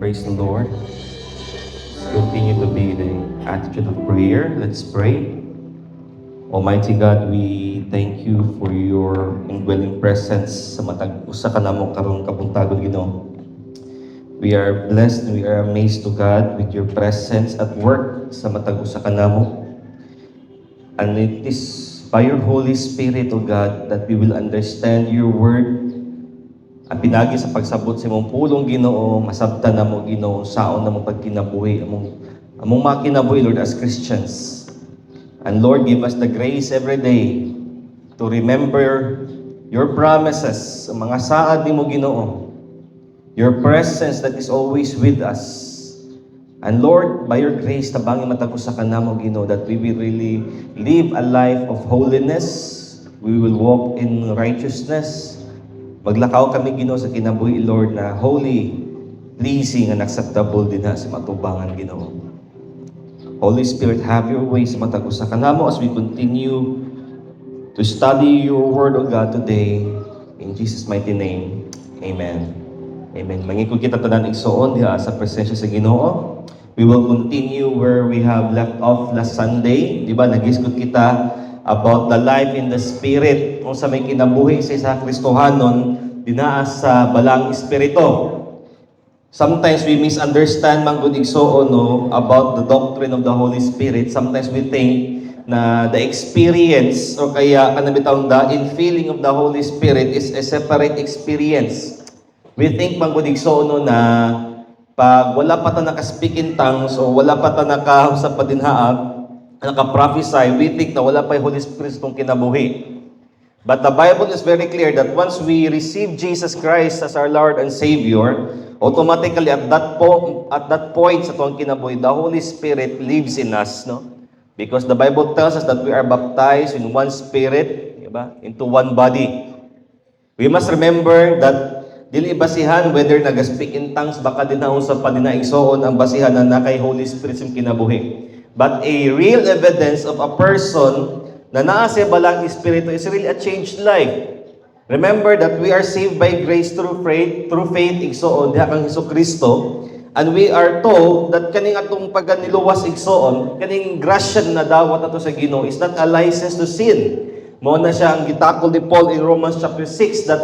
Praise the Lord. Let's continue to be the attitude of prayer. Let's pray. Almighty God, we thank you for your indwelling presence sa matag usa ka namo karong kabuntagon Ginoo. We are blessed and we are amazed to God with your presence at work sa matag usa ka namo. And it is by your Holy Spirit, O God, that we will understand your word. Ang pinagi sa pagsabot sa imong pulong Ginoo, masabtan na mo Ginoo, saon na mo pagkinabuhi, among makinabuhi, Lord, as Christians. And Lord, give us the grace every day to remember your promises, sa mga saad ni mo Ginoo, your presence that is always with us. And Lord, by your grace, tabangin matagos sa kanamo Ginoo, that we will really live a life of holiness. We will walk in righteousness. Maglakaw kami Ginoo sa kinabuhi, Lord, na holy, pleasing, and acceptable din sa matubangan Ginoo. Holy Spirit, have your way sa matagos sa kanamo as we continue to study your word, O God, today. In Jesus' mighty name, Amen. Amen. Mangikot kita tanan igsoon diha sa presensya sa Ginoo. We will continue where we have left off last Sunday. Di ba, nag-isgot kita about the life in the Spirit. Kung sa may kinabuhi sa Kristohanon, dinaa sa balang Espiritu. Sometimes we misunderstand man gud igsoon about the doctrine of the Holy Spirit. Sometimes we think na the experience o kaya kanabitang the infilling of the Holy Spirit is a separate experience. We think man gud igsoon na pag wala pa ta naka-speak in tongues o wala pa ta naka-usap pa dinhaa, naka-prophesy, we think na wala pa yung Holy Spirit itong kinabuhi. But the Bible is very clear that once we receive Jesus Christ as our Lord and Savior, automatically at that point sa itong kinabuhi, the Holy Spirit lives in us, no? Because the Bible tells us that we are baptized in one Spirit, diba? Into one body. We must remember that dili basihan whether nag-speak in tongues, baka din nausap pa din na igsoon ang basihan na kay Holy Spirit sa kinabuhi. But a real evidence of a person na naa sa balang Espiritu is really a changed life. Remember that we are saved by grace through faith igsoon diha kang Hesukristo, and we are told that kaning atong pagganiluwas igsoon, kaning grasya na dawat ato sa Ginoo is not a license to sin. Mao na siya ang gitakol ni Paul in Romans chapter 6 that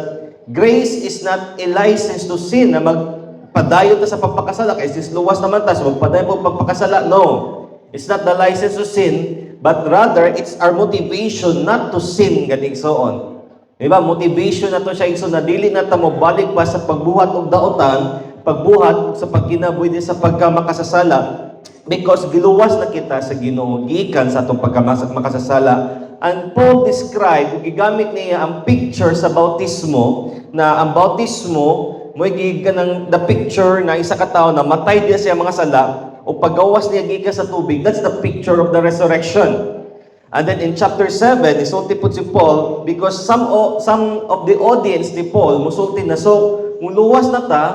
grace is not a license to sin na magpadayon ta sa pagpakasala kay sis luwas naman ta so magpadayon po pagpakasala. No. It's not the license to sin, but rather it's our motivation not to sin ganing soon. Diba? Motivation na to siya igsoon na dili na ta mo balik pa sa pagbuhat og daotan, pagbuhat sa pagkinabuhi din sa pagkamakasasala because giluwas na kita sa Ginoo gikan sa atong pagkamakasasala. And Paul described, gigamit niya ang picture sa bautismo na ang bautismo mo gikan the picture na isa ka tawo na matay diya sa mga sala o paggawas niya gikan sa tubig. That's the picture of the resurrection. And then in chapter 7, isulti po si Paul because some of the audience ni Paul musulti na so muluwas na ta,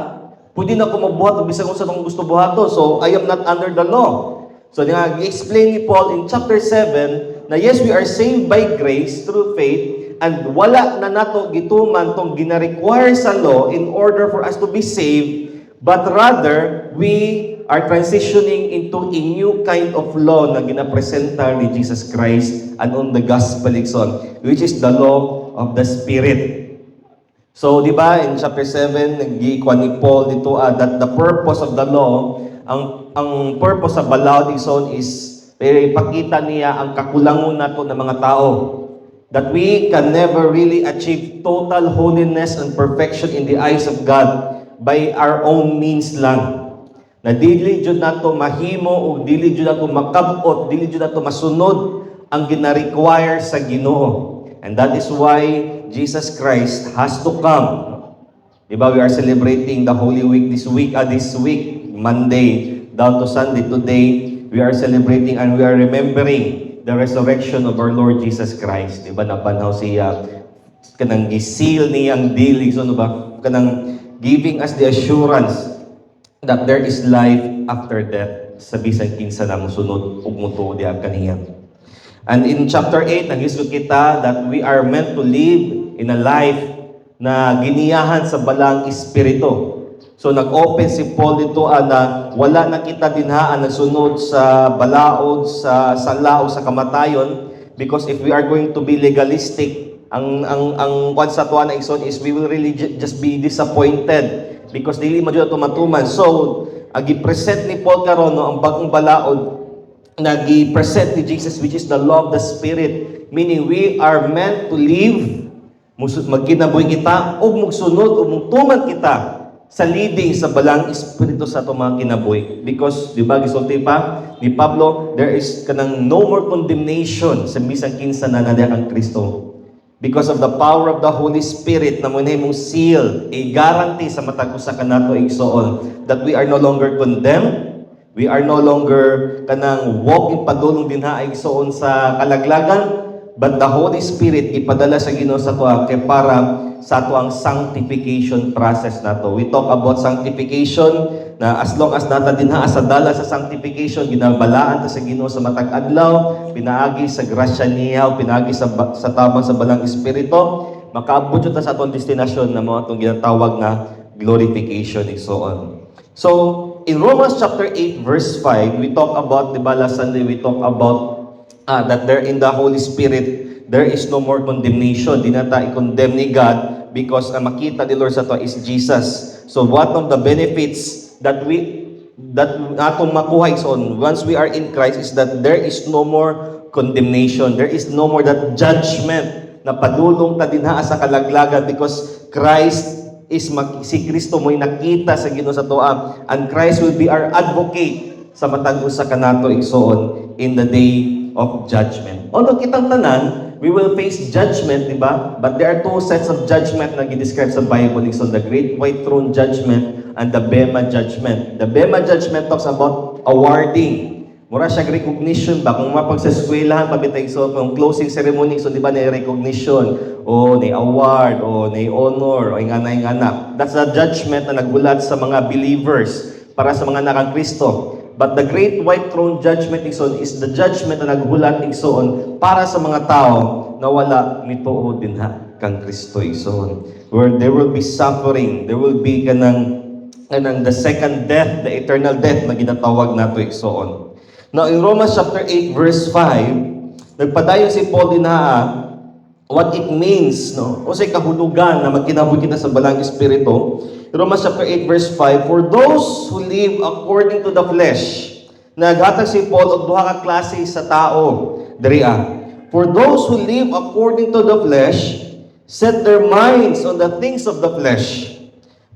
pwede na ko mabuhat o bisag kung sa itong gusto buhato. So I am not under the law. So i-explain ni Paul in chapter 7 na yes, we are saved by grace through faith and wala na nato gituman tong gina-require sa law in order for us to be saved, but rather we are transitioning into a new kind of law na ginapresenta ni Jesus Christ and on the gospel igsoon, which is the law of the Spirit. So, di ba, in chapter 7, nag-iikwan ni Paul dito that the purpose of the law, ang purpose sa balaod igsoon is ipakita niya ang kakulangon nato ng mga tao. That we can never really achieve total holiness and perfection in the eyes of God by our own means lang. Na dili jud nato mahimo o dili jud nato makabot, dili jud nato masunod ang gina-require sa Ginoo. And that is why Jesus Christ has to come. Diba, we are celebrating the Holy Week this week, Monday down to Sunday. Today, we are celebrating and we are remembering the resurrection of our Lord Jesus Christ. Diba, nabanhaw siya, kanang gisil niyang dili, so ba, kanang giving us the assurance that there is life after death sa bisan kinsa na mosunod ug motuo diha kaniya. And in chapter 8, nag-isgot kita that we are meant to live in a life na giniyahan sa balang Espiritu. So nag-open si Paul dito na wala na kita dinhaan nagsunod sa balaod, sa sala o sa kamatayon, because if we are going to be legalistic, ang kwan sa tuwa na igsoon is we will really just be disappointed because dili man jud ato matuman. So agi-present ni Paul karon no, ang bagong balaod nagi-present ni Jesus, which is the law of the Spirit, meaning we are meant to live magkinabuhi kita o magsunod o magtuman kita sa leading sa balang espiritu sa atong mga kinabuhi. Because, di ba, gisulti pa ni Pablo, there is kanang no more condemnation sa bisang kinsa na nadya kang Kristo. Because of the power of the Holy Spirit na muna mong seal, a guarantee sa matag usa kanato igsoon that we are no longer condemned, we are no longer kanang walking padulong dinha igsoon sa kalaglagan, but the Holy Spirit ipadala sa Ginoo sa tuwa kay para sa ato ang sanctification process nato. We talk about sanctification na as long as nata dinha sa dala sa sanctification, ginabalaan ta sa Ginoo sa matag adlaw, pinaagi sa grasya niya, pinaagi sa tabang sa balang espiritu, makaabot ta sa atong destinasyon na mao atong ginatawag na glorification and so on. So, in Romans chapter 8 verse 5, we talk about, di ba, last Sunday we talk about that there in the Holy Spirit, there is no more condemnation. Di na ta i-condemn ni God because ang makita ni Lord sa to is Jesus. So one of the benefits that atong makuha is on once we are in Christ is that there is no more condemnation. There is no more that judgment na padulong ta dinha sa kalaglagan because Christ is si Kristo mo'y nakita sa Ginoo sa tuwa, and Christ will be our advocate sa matag usa kanato igsoon in the day of judgment. Although kitang tanan, we will face judgment, di ba? But there are two sets of judgment na gi-describe sa Bible. So the Great White Throne Judgment and the Bema Judgment. The Bema Judgment talks about awarding. Mura siya recognition ba? Kung mapag sa eskwelahan, pabitay so, kung closing ceremony, so di ba na recognition, o na award, o na honor, o ingana. That's the judgment na nagbulat sa mga believers, para sa mga nakang Kristo. But the Great White Throne Judgment igsoon is the judgment na nagbulat igsoon para sa mga tao na wala mituod dinha kang Kristo igsoon. Where there will be suffering, there will be kanang the second death, the eternal death na ginatawag nato igsoon. Now in Romans chapter 8 verse 5, nagpadayon si Paul dinha what it means, no? O say kahulugan na magkinabuhi kita sa balang espiritu. Romans chapter 8 verse 5, for those who live according to the flesh, naghatag si Paul og duha ka klase sa tao diriya. For those who live according to the flesh set their minds on the things of the flesh,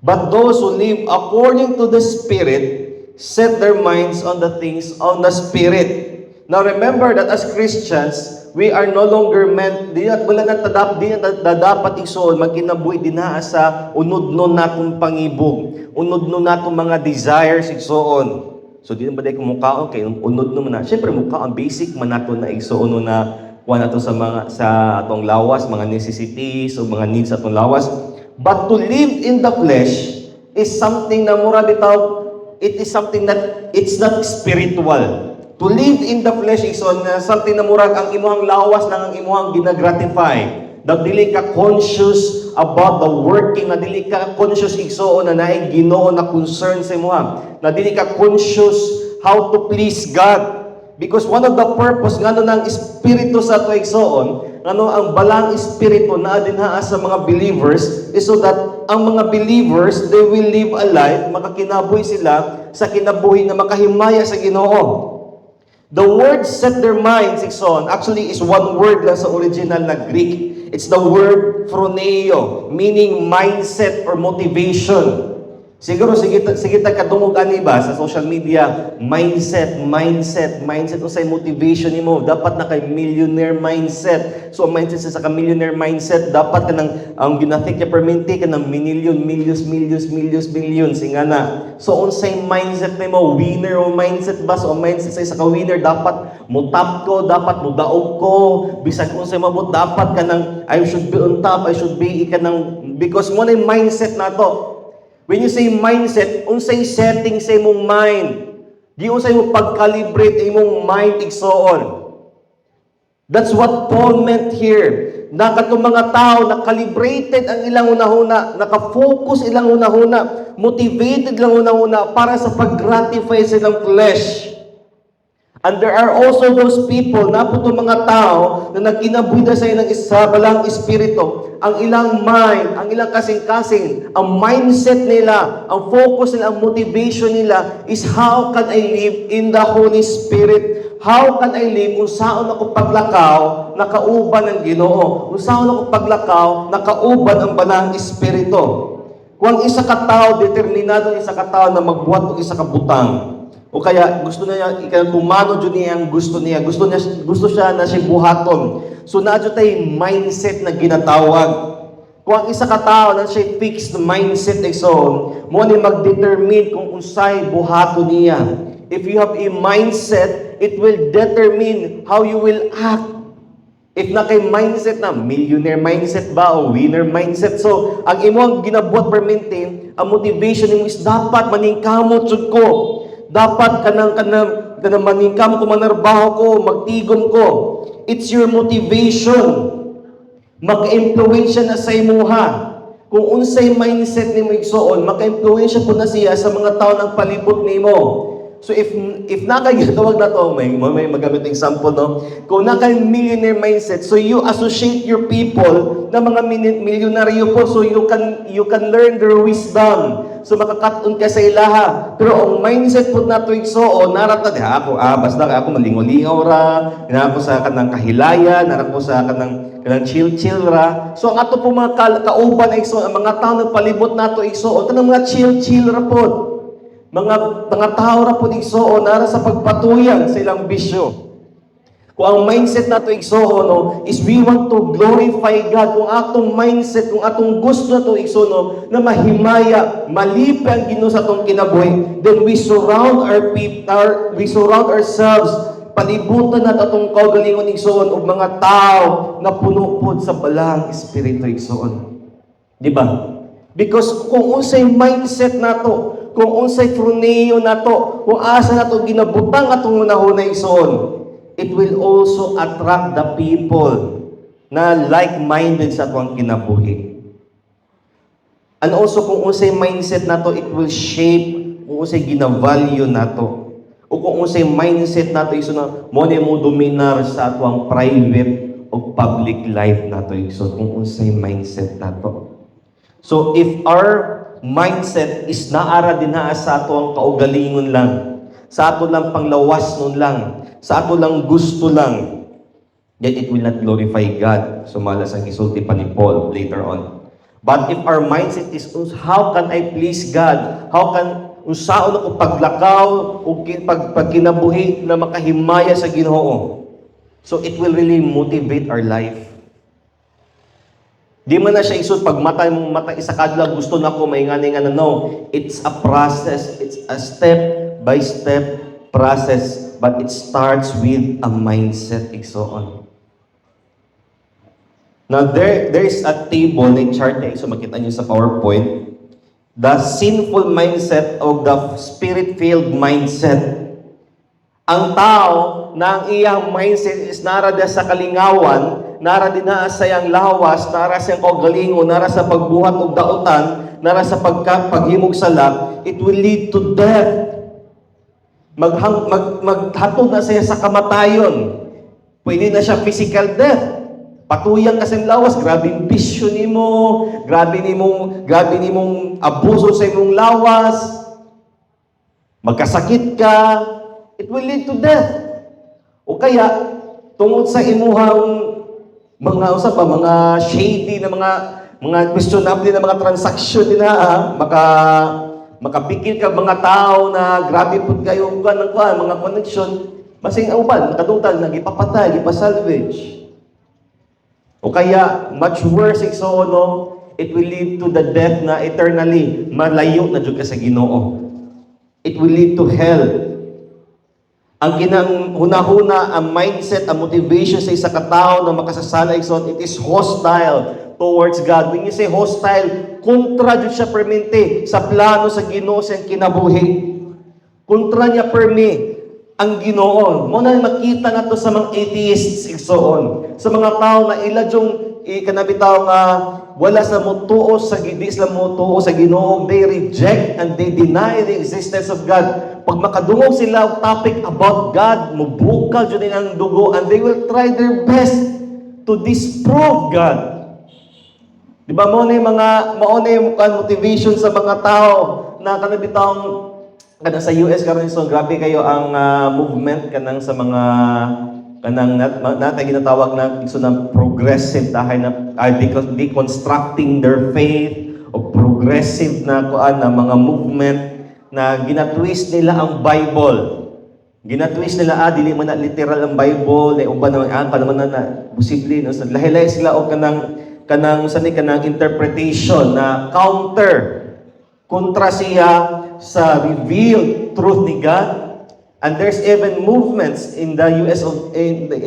but those who live according to the Spirit set their minds on the things on the Spirit. Now remember that as Christians, we are no longer meant, di na dapat igsoon magkinabuhi dinha sa unodnon natong pangibog, unodnon natong mga desires igsoon. So di na ba kung mukhaon kay unodnon man na. Syempre mukhaon basic man nato na igsoon na kuan nato sa mga sa atong lawas, mga necessities o mga needs atong lawas. But to live in the flesh is something na mura bitaw, it is something that it's not spiritual. To live in the flesh is on something na murag ang imuhang lawas lang ang imuhang ginagratify. Na dili ka conscious about the working, na dili ka conscious igsoon na naay Ginoo na concern sa imuha. Na dili ka conscious how to please God. Because one of the purpose ngano ng espiritu sa ato igsoon, ngano ang balang espiritu na dinhaa sa mga believers is so that ang mga believers, they will live a life, makakinabuhi sila sa kinabuhi na makahimaya sa Ginoo. The word set their minds, igsoon, actually is one word lang sa original na Greek. It's the word phroneo, meaning mindset or motivation. Siguro, sige kadungog ani ba sa social media, mindset. Usay motivation nimo, dapat na kay millionaire mindset. So, ang mindset sa ka-millionaire mindset, dapat ka ng, ang ginathink niya perminti ka ng millions, inga na. So, unsay mindset nimo, winner o mindset ba? So, ang mindset sa ka-winner, dapat mo top ko, dapat mo daog ko, bisag unsay mabot, dapat ka ng, I should be on top, I should be, because mo na yung mindset na to. When you say mindset, unsay setting sa imong mind. Di unsay mo pag-calibrate imong mind igsoon. That's what Paul meant here. na katong mga tao, na-calibrated ang ilang unahuna, naka-focus ilang unahuna, motivated ilang unahuna para sa pag-gratify sa ilang flesh. And there are also those people, na po itong mga tao na nagkinabuhi sa ilang isa, balang espiritu, ang ilang mind, ang ilang kasing-kasing, ang mindset nila, ang focus nila, ang motivation nila is how can I live in the Holy Spirit? How can I live kung saan ako paglakaw, nakauban ng Ginoo? Kung saan ako paglakaw, nakauban ang Balang Espiritu? Kung ang isa ka tao, determinado ang isa ka tao na magbuhat ng isa ka butang, o kaya gusto niya kumano jud niya ang gusto niya, gusto siya na siya buhaton. So naadyo tay mindset na ginatawag. Kung ang isa ka tao na siya fixed mindset exon, mo ni mag-determine kung unsay buhaton niya. If you have a mindset, it will determine how you will act. If na kay mindset na millionaire mindset ba o winner mindset, so ang imong ginabuhat permanente, ang motivation nimo is dapat maningkamot jud ko. Dapat kanang maningkam ko, manarbaho ko, magtigom ko. It's your motivation. Maka-impluwensya na sa imuha. Kung unsay mindset nimo igsuon, maka-impluwensya po na siya sa mga tao ng palibot nimo. So if nakagitawag na to, may magamit ng example, no? Kung naka-millionaire mindset, so you associate your people na mga milyonaryo po, so you can learn their wisdom. So makakatun ka sa ilaha. Pero ang mindset po na to igsuon, narata di basta ako malingo-lingaw ra, ako sa kanang kahilaya, ako sa kanang chill-chill ra. So ang ato po mga kauban ay igsuon, ang mga tao nagpalibot nato igsuon, kanang mga chill-chill ra po. Mga tao ra po igsuon nara sa pagpatuyang sa ilang bisyo. Kung ang mindset nato igsuon no, is we want to glorify God. Kung atong mindset, kung atong gusto nato igsuon no, na mahimaya, malipi ang Ginoo sa atong kinabuhi, then we surround ourselves, palibutan nato atong kaugalingon igsuon og mga tao na puno pod sa Balang Espiritu igsuon. Di ba? Because kung unsay mindset nato, kung unsay fruneo nato, kung asa nato ginabutang atong unahunay igsoon, it will also attract the people na like-minded sa atong kinabuhi. And also kung unsay mindset nato, it will shape kung unsay gina-value nato. O kung unsay mindset nato iso na mo dominar sa atong private o public life nato iso kung unsay mindset nato. So if our mindset is naara din sa ato ang kaugalingon lang, sa ato lang panglawas nun lang, sa ato lang gusto lang, then it will not glorify God. Sumala sa gisulti pa ni Paul later on. But if our mindset is, how can I please God? How can, unsaon ako paglakaw o pagkinabuhi na makahimaya sa Ginoo? So it will really motivate our life. Di man na siya isod pag mata isa kadlaw gusto na ko maingani nga no. It's a process. It's a step by step process, but it starts with a mindset igsoon. Now there is a table na chart na so makita niyo sa PowerPoint. The sinful mindset o the spirit-filled mindset. Ang tao na ang iyang mindset is narada sa kalingawan, nara din na sa iyang lawas, nara sa iyang kaugalingon, nara sa pagbuhat og dautan, nara sa paghimog sala, it will lead to death. Maghatod na siya sa kamatayon. Pwede na siya physical death. Patuyang ka sa lawas, grabing bisyo nimo, grabe nimong abuso sa imong lawas. Magkasakit ka, it will lead to death. O kaya tungod sa imuhang mga shady na mga questionable na mga transaction din makapikil ka mga tao na grabe pud kayo mga connection, basing uban kadungtan nagipapatay, gipasalvage. O kaya much worse no, it will lead to the death na eternally malayo na jud ka sa Ginoo. It will lead to hell. Ang kinahuna-huna, ang mindset, ang motivation sa isa katao na makasasala igsoon, it is hostile towards God. When you say hostile, kontra jud siya permente sa plano sa Ginoo sa kinabuhi. Kontra niya permi. ang Ginoo. Mo na makita nato sa mga atheists igsoon. Sa mga tao na iladyong ikanabitaw nga wala sa mutuo sa di sila mutuo sa Ginoo, they reject and they deny the existence of God. Pag makadungog sila og topic about God, mubukal jud ang dugo and they will try their best to disprove God. Di ba mo na yung motivation sa mga tao na kanabitang kada sa US karon so grabe kayo ang movement kanang sa mga kanang natay ginatawag na iso na progressive dahil na because deconstructing their faith o progressive na kuan na mga movement na ginatwist nila ang Bible. Ginatwist nila dili man na literal ang Bible, na uban naman naman na posible no, so lahi-lahi sila og kanang interpretation na counter kontra siya sa revealed truth ni God. And there's even movements in the US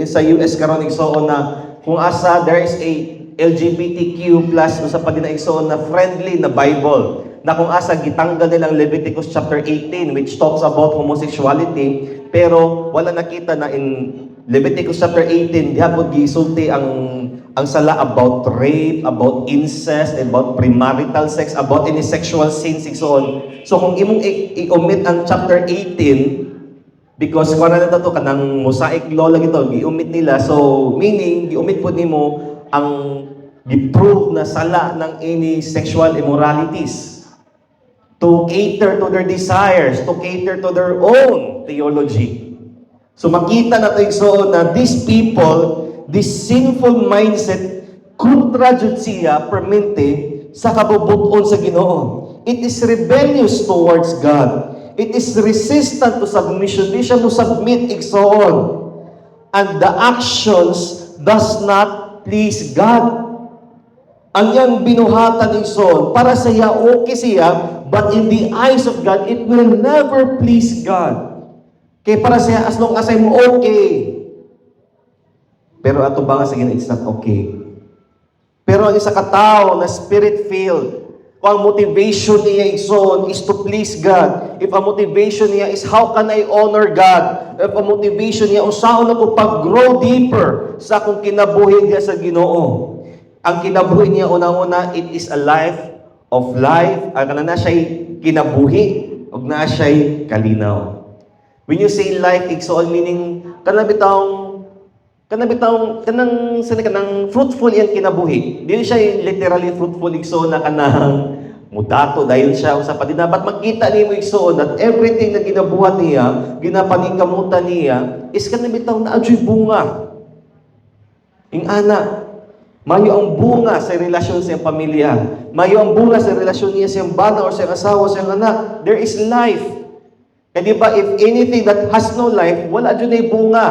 sa US karon igsoon na kung asa there is a LGBTQ+ sa pagina igsoon na friendly na Bible na kung asa gitanggal nilang Leviticus chapter 18 which talks about homosexuality, pero wala nakita na in Leviticus chapter 18 diha gisulti ang sala about rape, about incest, about premarital sex, about any sexual sins igsoon. So kung imong i-omit ang chapter 18 because kung ano na to kanang Mosaic law lang ito, gi-omit nila. So meaning gi-omit pud nimo ang gi-prove na sala ng any sexual immoralities to cater to their desires, to cater to their own theology. So makita na ito igsoon na these people, this sinful mindset, kontra jud siya permente sa kabubuton sa Ginoo. It is rebellious towards God. It is resistant to submission. Di siya mo submit igsoon. And the actions does not please God. Ang yang binuhatan igsoon, para sa iya okay siya, but in the eyes of God, it will never please God. Kaya para siya, as long as I'm okay, pero ato ba nga sa Ginoo, it's not okay. Pero ang isa ka tao na spirit-filled, kung ang motivation niya igsoon is to please God, if ang motivation niya is how can I honor God, if ang motivation niya usaon ako pag-grow deeper sa akong kinabuhi niya sa Ginoo, ang kinabuhi niya una-una, it is a life of life, ang na siya'y kinabuhi, o na siya'y kalinaw. When you say life, igsoon meaning, kanang fruitful yan kinabuhi. Dili siya literally fruitful igsoon na kanang mudato dayon siya usa pa dapat makita nimo igsoon that everything na ginabuhat niya, ginapaningkamutan niya is kanang bitaw na adyoy bunga. Ing ana, mayo ang bunga sa relasyon sa pamilya. Mayo ang bunga sa relasyon niya sa bana or sa asawa sa anak. There is life. Kaya di ba, if anything that has no life, wala dyan ay bunga.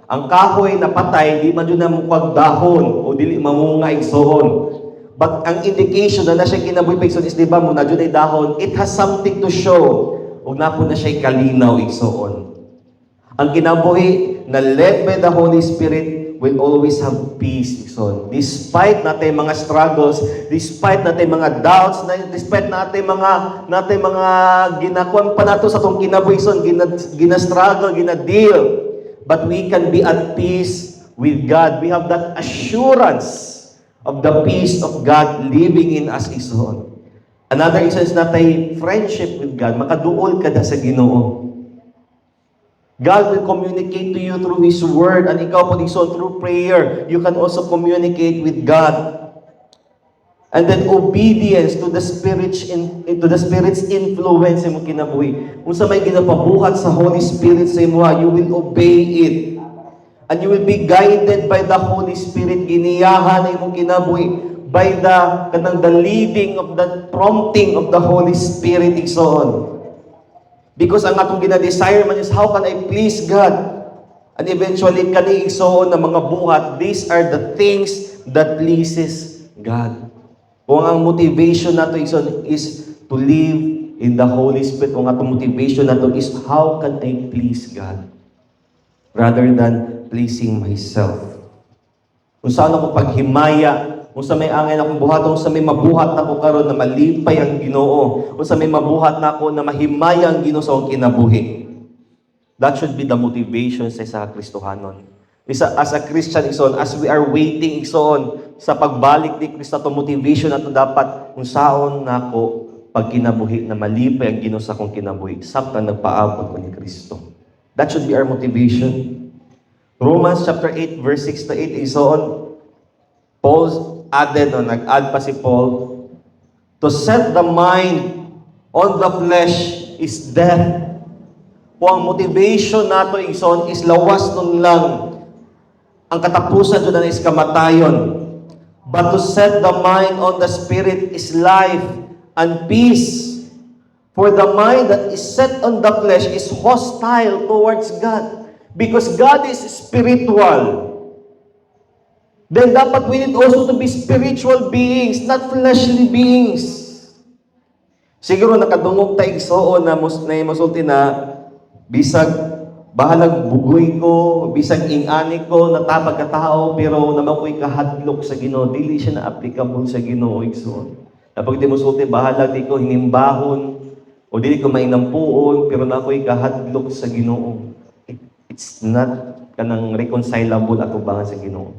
Ang kahoy na patay, di man dyan na mukwag dahon o dili mamunga igsoon. But ang indication na siya kinabuhi pa igsoon is, di ba, muna dyan ay dahon, it has something to show. Huwag na po na siya kalinaw igsoon. Ang kinabuhi na led by the Holy Spirit will always have peace igsoon. Despite natin mga struggles, despite natin mga doubts, despite natin mga ginakuan pa nato sa tong kinabuhi igsoon, gina-struggle, gina-deal. But we can be at peace with God. We have that assurance of the peace of God living in us igsoon. Another instance natay friendship with God, makaduol ka na sa Ginoo. God will communicate to you through His Word, and ikaw po igsoon through prayer, you can also communicate with God. And then obedience to the Spirit's influence mo kinabuhi. Kung sa may ginapabuhat sa Holy Spirit sa imo, you will obey it. And you will be guided by the Holy Spirit, giniyahan na imong kinabuhi by the leading of the prompting of the Holy Spirit igsoon. Because ang atong ginadesire man is how can I please God? And eventually kani igsoon na mga buhat, these are the things that pleases God. Kung ang motivation nato igsoon is to live in the Holy Spirit, kung atong motivation nato is how can I please God? Rather than pleasing myself. Kung saan ako paghimaya, kung sa may angin akong buhat, kung sa may mabuhat na ko karon na malipay ang Ginoo, kung sa may mabuhat na ako na mahimaya ang Ginoo sa akong kinabuhi. That should be the motivation sa isa ka Kristohanon. As a Christian, igsoon, as we are waiting, igsoon, sa pagbalik ni Kristo, to motivation na to dapat, kung saon na ako, pag kinabuhi na malipay ang Ginoo sa akong kinabuhi, samtang nagpaabot ko ni Kristo. That should be our motivation. Romans chapter 8, verse 6 to 8, igsoon, Paul added, nag-add pa si Paul, to set the mind on the flesh is death. Kung ang motivation nato igsoon is lawas nun lang, ang katapusan doon na is kamatayon. But to set the mind on the Spirit is life and peace. For the mind that is set on the flesh is hostile towards God. Because God is spiritual. Then dapat we need also to be spiritual beings, not fleshly beings. Siguro nakadungog tayo igsoon na musulti na bisag bahalag bugoy ko, bisag ingani ko, natapag ka tao, pero naman ko'y kahadlok sa Ginoo. Dili siya na applicable sa Ginoo, igsoon. Napag di mo sulti, bahalag di ko hinimbahon, o dili ko mainampuon, pero na ko'y kahadlok sa Ginoo. It's not kanang reconcilable ato ba sa Ginoo.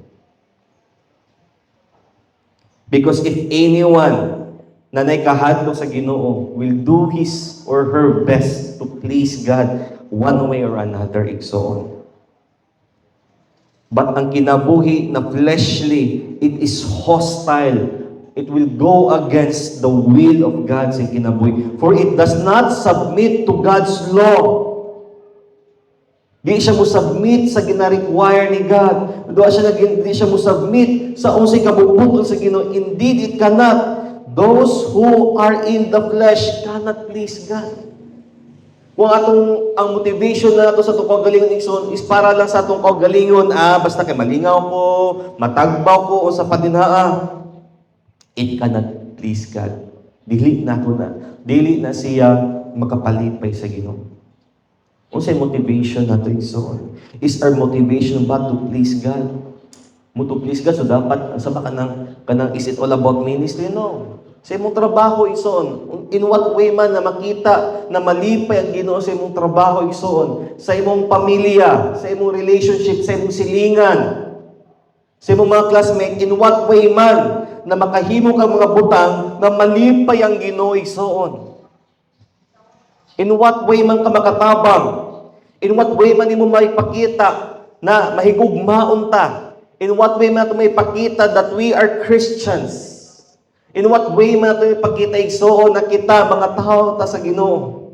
Because if anyone na naikahadlok sa Ginoo will do his or her best to please God one way or another, igsoon. But ang kinabuhi na fleshly, it is hostile. It will go against the will of God sa kinabuhi. For it does not submit to God's law. Di siya mo submit sa gina-require ni God. Di siya mo submit sa unsay kabubutol sa Ginoo. Indeed, it cannot. Those who are in the flesh cannot please God. Kung ang motivation na nato sa itong kaugalingon is para lang sa itong kaugalingon, basta kay malingaw ko, matagbaw ko, o sa patinhaa, it cannot please God. Dili na siya makapalipay sa Ginoo. Kung sa'y motivation nato igsoon, is our motivation ba to please God? Mo to please God, so dapat, sa ba kanang is it all about ministry? No. Sa imong trabaho, igsoon, in what way man na makita na malipay ang Ginoo sa imong trabaho, igsoon, sa imong pamilya, sa imong relationship, sa imong silingan, sa imong mga classmate, in what way man na makahimo kang mga butang na malipay ang Ginoo, igsoon. In what way man ka makatabang, in what way man imo maipakita na mahigugmaon ta, in what way man ito maipakita that we are Christians. In what way man ito ipakita igsoon na kita, mga tao ta sa Ginoo?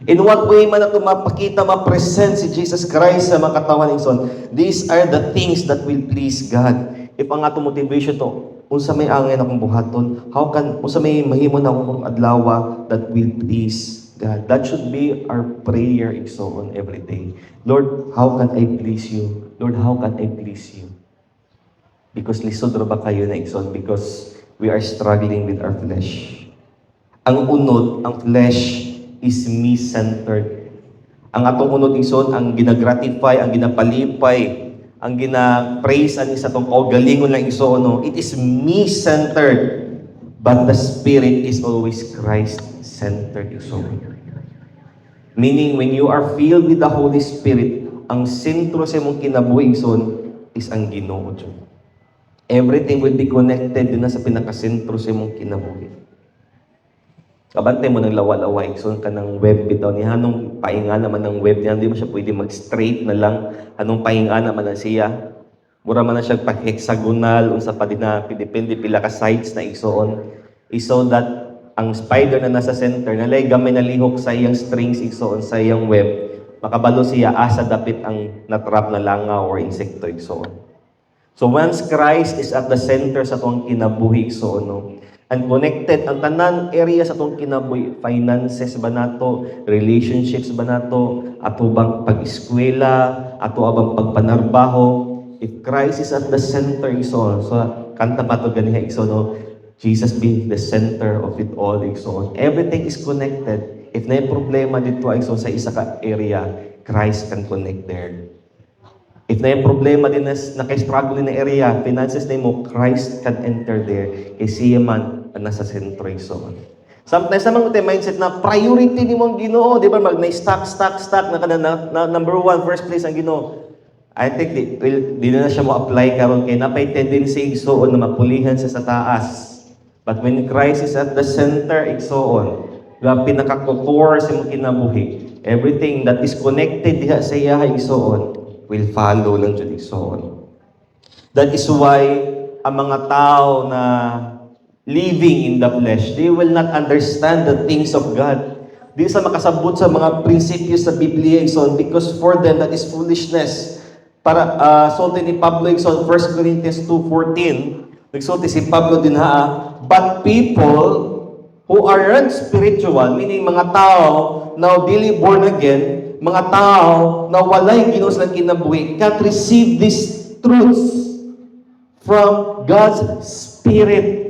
In what way man ito mapakita, mapresent si Jesus Christ sa mga katawan igsoon? These are the things that will please God. If ang atong motivation to, unsa may angin akong buhaton, unsa may mahimo na akong adlaw that will please God. That should be our prayer igsoon every day. Lord, how can I please you? Lord, how can I please you? Because lisod ra ba kayo na igsoon? Because we are struggling with our flesh. Ang unod, ang flesh is me-centered. Ang atong unod igsoon, ang ginagratify, ang ginapalipay, ang gina-praise ani sa atong kaugalingon lang igsoon, no? It is me-centered. But the Spirit is always Christ-centered igsoon. Meaning, when you are filled with the Holy Spirit, ang sentro sa imong kinabuhi igsoon is ang Ginoo. Everything will be connected din na sa pinakasentro sa imong kinabuhi. Kabantay mo ng lawa-laway, so ka ng web bitaw ni hanong painga naman ng web niya, hindi mo siya pwede mag-straight na lang, anong painga naman na siya. Mura man na siya pag-hexagonal, unsa pa din na, depende pila ka sides na igsoon. So that ang spider na nasa center, nalay gamay na lihok sa iyang strings igsoon sa iyang web, makabalo siya asa dapit ang natrap na langaw or insekto igsoon. So once Christ is at the center sa atong kinabuhi igsoon, no? And connected ang tanan area sa atong kinabuhi, finances ba nato, relationships ba nato, ato bang pag-eskwela, ato abang pagpanarbaho, if Christ is at the center igsoon, so kanta pa to ganiha igsoon, no? Jesus being the center of it all igsoon. Everything is connected. If na problema dito igsoon sa isa ka area, Christ can connect there. If na yung problema din na naka-struggle na area, finances na mo, Christ can enter there. Kasi siya man ang nasa sentro igsoon. Sometimes naman ito mindset na priority ni mong Ginoo, di ba? Stack, na number one, first place ang Ginoo. I think di na siya mo apply karon kay napay tendency igsoon na mapulihan siya sa taas. But when Christ is at the center, igsoon, nga pinaka-core sa mong kinabuhi, everything that is connected diha sa iya igsoon will follow lang jud igsoon. That is why ang mga tao na living in the flesh, they will not understand the things of God. Di sa makasabot sa mga prinsipyo sa Biblia, igsoon, because for them that is foolishness. Para sulti ni Pablo igsoon 1 Corinthians 2:14, nagsulti si Pablo din but people who are unspiritual, meaning mga tao na dili born again, mga tao na walay Ginoo silang kinabuhi, can't receive these truths from God's Spirit.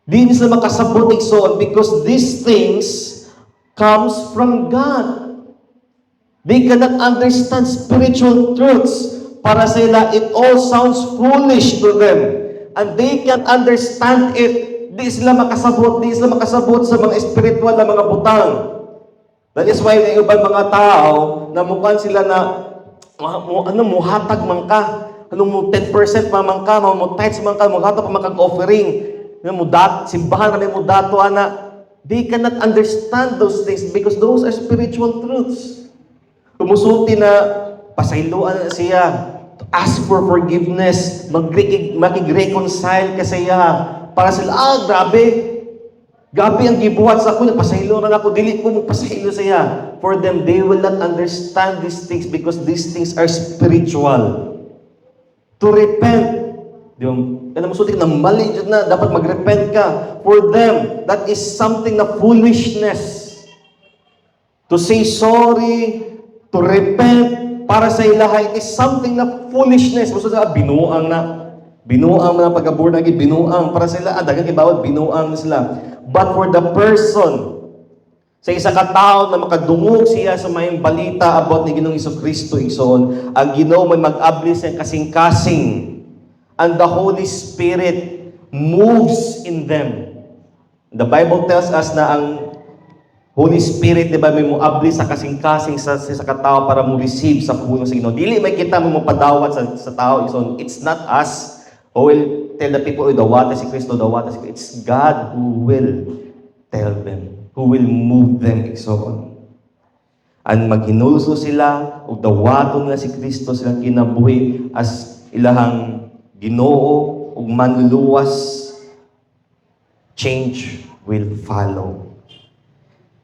Di sila makasabot igsoon because these things comes from God. They cannot understand spiritual truths. Para sila, it all sounds foolish to them. And they can't understand it. Di sila makasabot sa mga spiritual na mga butang. That is why yung ibang mga tao, na mukhang sila na, muhatag man ka. 10% pa man ka, tithes man ka, muhatag pa man kag-offering. Simbahan na mo dato, they cannot understand those things because those are spiritual truths. Tumusulti na pasayloan na siya, to ask for forgiveness, makig-reconcile ka siya, para sila, grabe ang gibuhat sa ako, pasaylo na ako, dili ko pasaylo siya. For them, they will not understand these things because these things are spiritual. To repent, musulti na mali dyan na, dapat mag-repent ka. For them, that is something na foolishness. To say sorry, to repent, para sa ilahay, is something na foolishness. Gusto na, binuang na pagkaborn na binuang. Para sila, dagang ibawat, binuang na sila. But for the person, sa isa ka tao na makadungog siya sa mayong balita about ni Ginoong Jesucristo, igsoon, ang Ginoo may mag-abli sa kasing-kasing. And the Holy Spirit moves in them. The Bible tells us na ang Holy Spirit, di ba, may muabli sa kasing-kasing sa katao para mo receive sa puno sa Ginoo. Dili may kita mo padawat sa tao. So, it's not us who will tell the people, dawata si Kristo, dawata si Kristo. It's God who will tell them, who will move them, igsoon. And maghinulso sila, o dawaton nga si Kristo silang kinabuhi as ilahang Ginoo, o manluluwas, change will follow.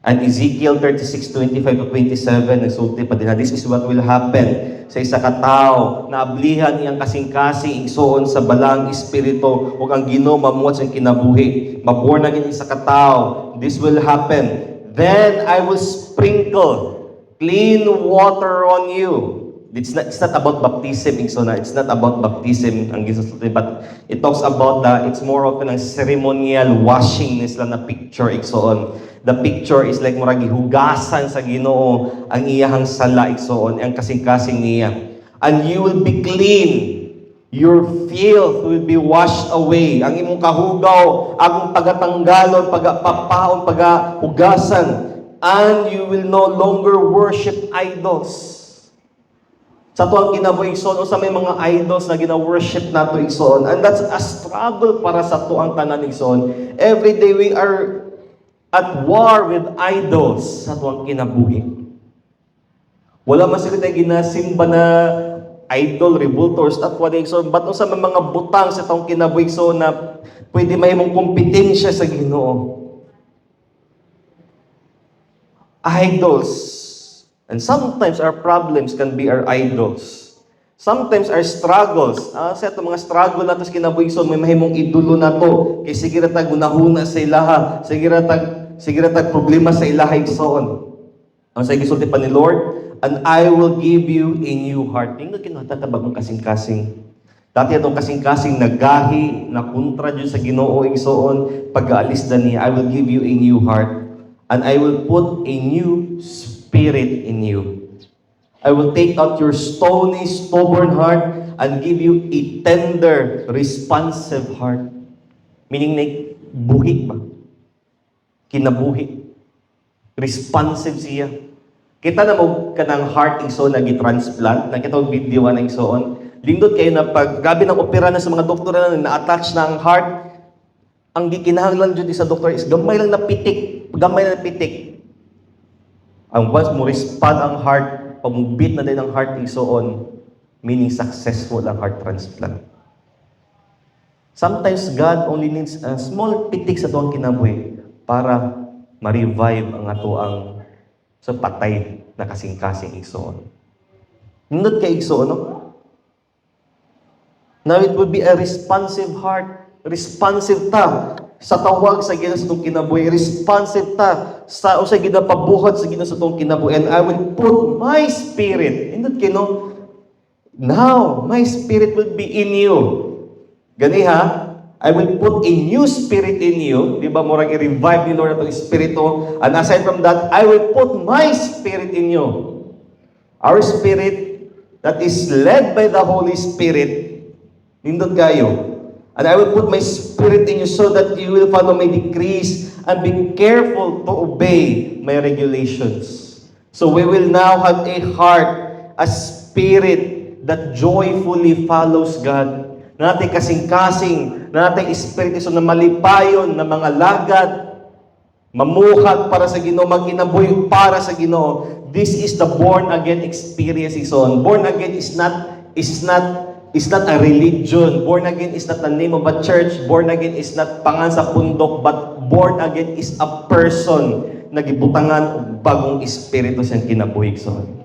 And Ezekiel 36:25-27, nagsulti pa din na, this is what will happen sa isa ka tao na ablihan iyang kasing-kasing igsoon sa balang espiritu o ang Ginoo mamuot sa kinabuhi. Maborn na isa ka tao. This will happen. Then I will sprinkle clean water on you. It's not about baptism, it's not about baptism ang gisulti, but it talks about it's more of a ceremonial washing nila na picture, igsoon. The picture is like murag gihugasan sa Ginoo ang iyahang sala, igsoon, ang kasing-kasing niya. And you will be clean. Your filth will be washed away. Ang imong kahugaw, ang pagatanggalon, pagapapaon, pagahugasan. And you will no longer worship idols. Sa tuwang kinabuhi, igsoon, o sa may mga idols na gina-worship nato, igsoon. And that's a struggle para sa tuwang tanan, igsoon. Every day we are at war with idols sa tuwang kinabuhi. Wala man sila tayo ginasimba na idol, revolters, at wala, igsoon. But sa mga butang sa tuwang kinabuhi, igsoon, na pwede may mong kompetensya sa Ginoo. Idols. And sometimes our problems can be our idols. Sometimes our struggles, sa itong mga struggle natin sa kinabuhigson, may mahimong idolo na to. Kaya sige ratag unahuna sa ilaha, sige ratag problema sa ilaha igsoon. Ang sa gisulti pa ni Lord, and I will give you a new heart. Tingnan kinuhatan ka bagong kasing-kasing. Dati itong kasing-kasing nagahi, na kontra dyan sa Ginoo igsoon, pag-aalis na niya, I will give you a new heart, and I will put a new spirit in you. I will take out your stony, stubborn heart and give you a tender, responsive heart. Meaning, buhi ba? kinabuhi. Responsive siya. Kita na mo kanang heart igsoon na gi-transplant, nakita mo video na igsoon. Lindot kayo na pag grabe ng opera na sa mga doktor na-attach na ang heart, ang gikinahanglan jud sa doktor is gamay lang na pitik, gamay lang na pitik. Ang once mo respond ang heart, pamubit na din ang heart igsoon, meaning successful ang heart transplant. Sometimes God only needs a small pitik sa tuwang kinabuhi para ma-revive ang atoang sa patay na kasing-kasing igsoon. Nindot kay igsoon, no? Now it would be a responsive heart. Responsive ta sa tawag sa Ginoo sa itong kinabuhi. Responsive ta sa usay ginapabuhat sa Ginoo sa itong kinabuhi. And I will put my spirit. Nindot kay, no? Now, my spirit will be in you. Gani ha? I will put a new spirit in you. Di ba, murang i-revive ni Lord itong espiritu. And aside from that, I will put my spirit in you. Our spirit that is led by the Holy Spirit, nindot kayo. And I will put my spirit in you so that you will follow my decrees and be careful to obey my regulations. So we will now have a heart, a spirit that joyfully follows God. Na natin kasing-kasing, na natin espiritu so na malipayon na mga lagad, mamuhat para sa Ginoo, maginabuhi para sa Ginoo. This is the born again experience ison. Born again is not a religion. Born again is not the name of a church. Born again is not pangan sa pundok, but born again is a person na gibutangan og bagong espiritu siyang kinabuhi ison.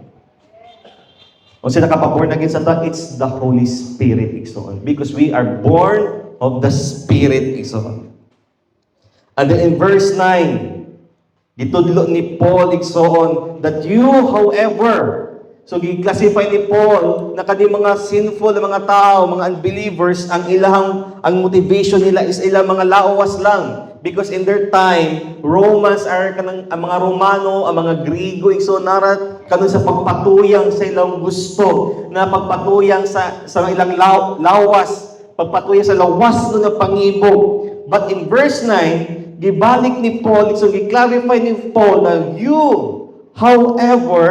Kung sila nakapaborn again sa ta, it's the Holy Spirit, igsoon. Because we are born of the Spirit, igsoon. And then in verse 9, gitudlo ni Paul, igsoon, that you, however, so gi-classify ni Paul na kani mga sinful na mga tao, mga unbelievers, ang motivation nila is ilang mga lawas lang. Because in their time, Romans are kanang ang mga Romano, ang mga Griego, igsonarat kanon sa pagpatuyang sa ilang gusto, na pagpatuyang sa ilang lawas, pagpatuyang sa lawas no na pangibog. But in verse 9, gibalik ni Paul, so gi-clarify ni Paul na you, however,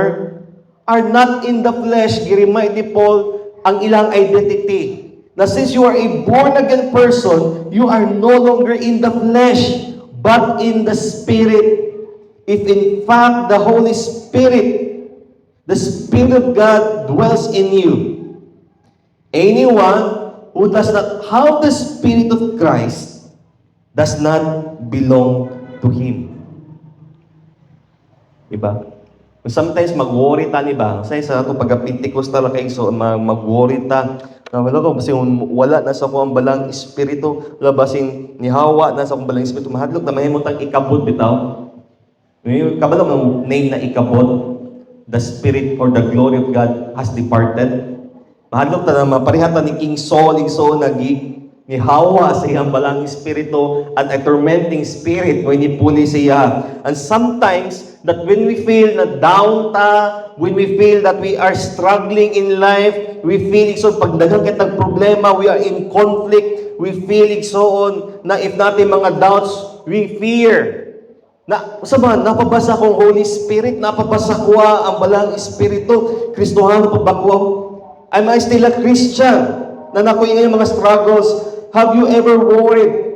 are not in the flesh. Gi-remind ni Paul ang ilang identity. Na since you are a born-again person, you are no longer in the flesh, but in the Spirit. If in fact the Holy Spirit, the Spirit of God dwells in you. Anyone who does not have the Spirit of Christ does not belong to Him. Diba? Sometimes mag-worry ta, diba? Sa ito pag-Pentecostal kayo, so mag-worry ta. Wala ko, basing wala na sa akong balang espiritu, wala basing nihawa na sa akong balang espiritu. Mahadlok na mahimot ang ikabot, bitaw. Kabalo ng name na ikabot, the Spirit or the glory of God has departed. Mahadlok na maparihatan ni King Saul, nihawa sa iyang balang espiritu at a tormenting spirit when ipuli siya. And sometimes, that when we feel na down ta, when we feel that we are struggling in life, we feel so pag daghang kitang problema, we are in conflict, we feel so on na if natin mga doubts, we fear. Na, sabi, napabasa kong Holy Spirit, napabasa ko ang balang espiritu, Kristohano pa ba ko? Am I still a Christian? Na nakuha yung mga struggles. Have you ever worried?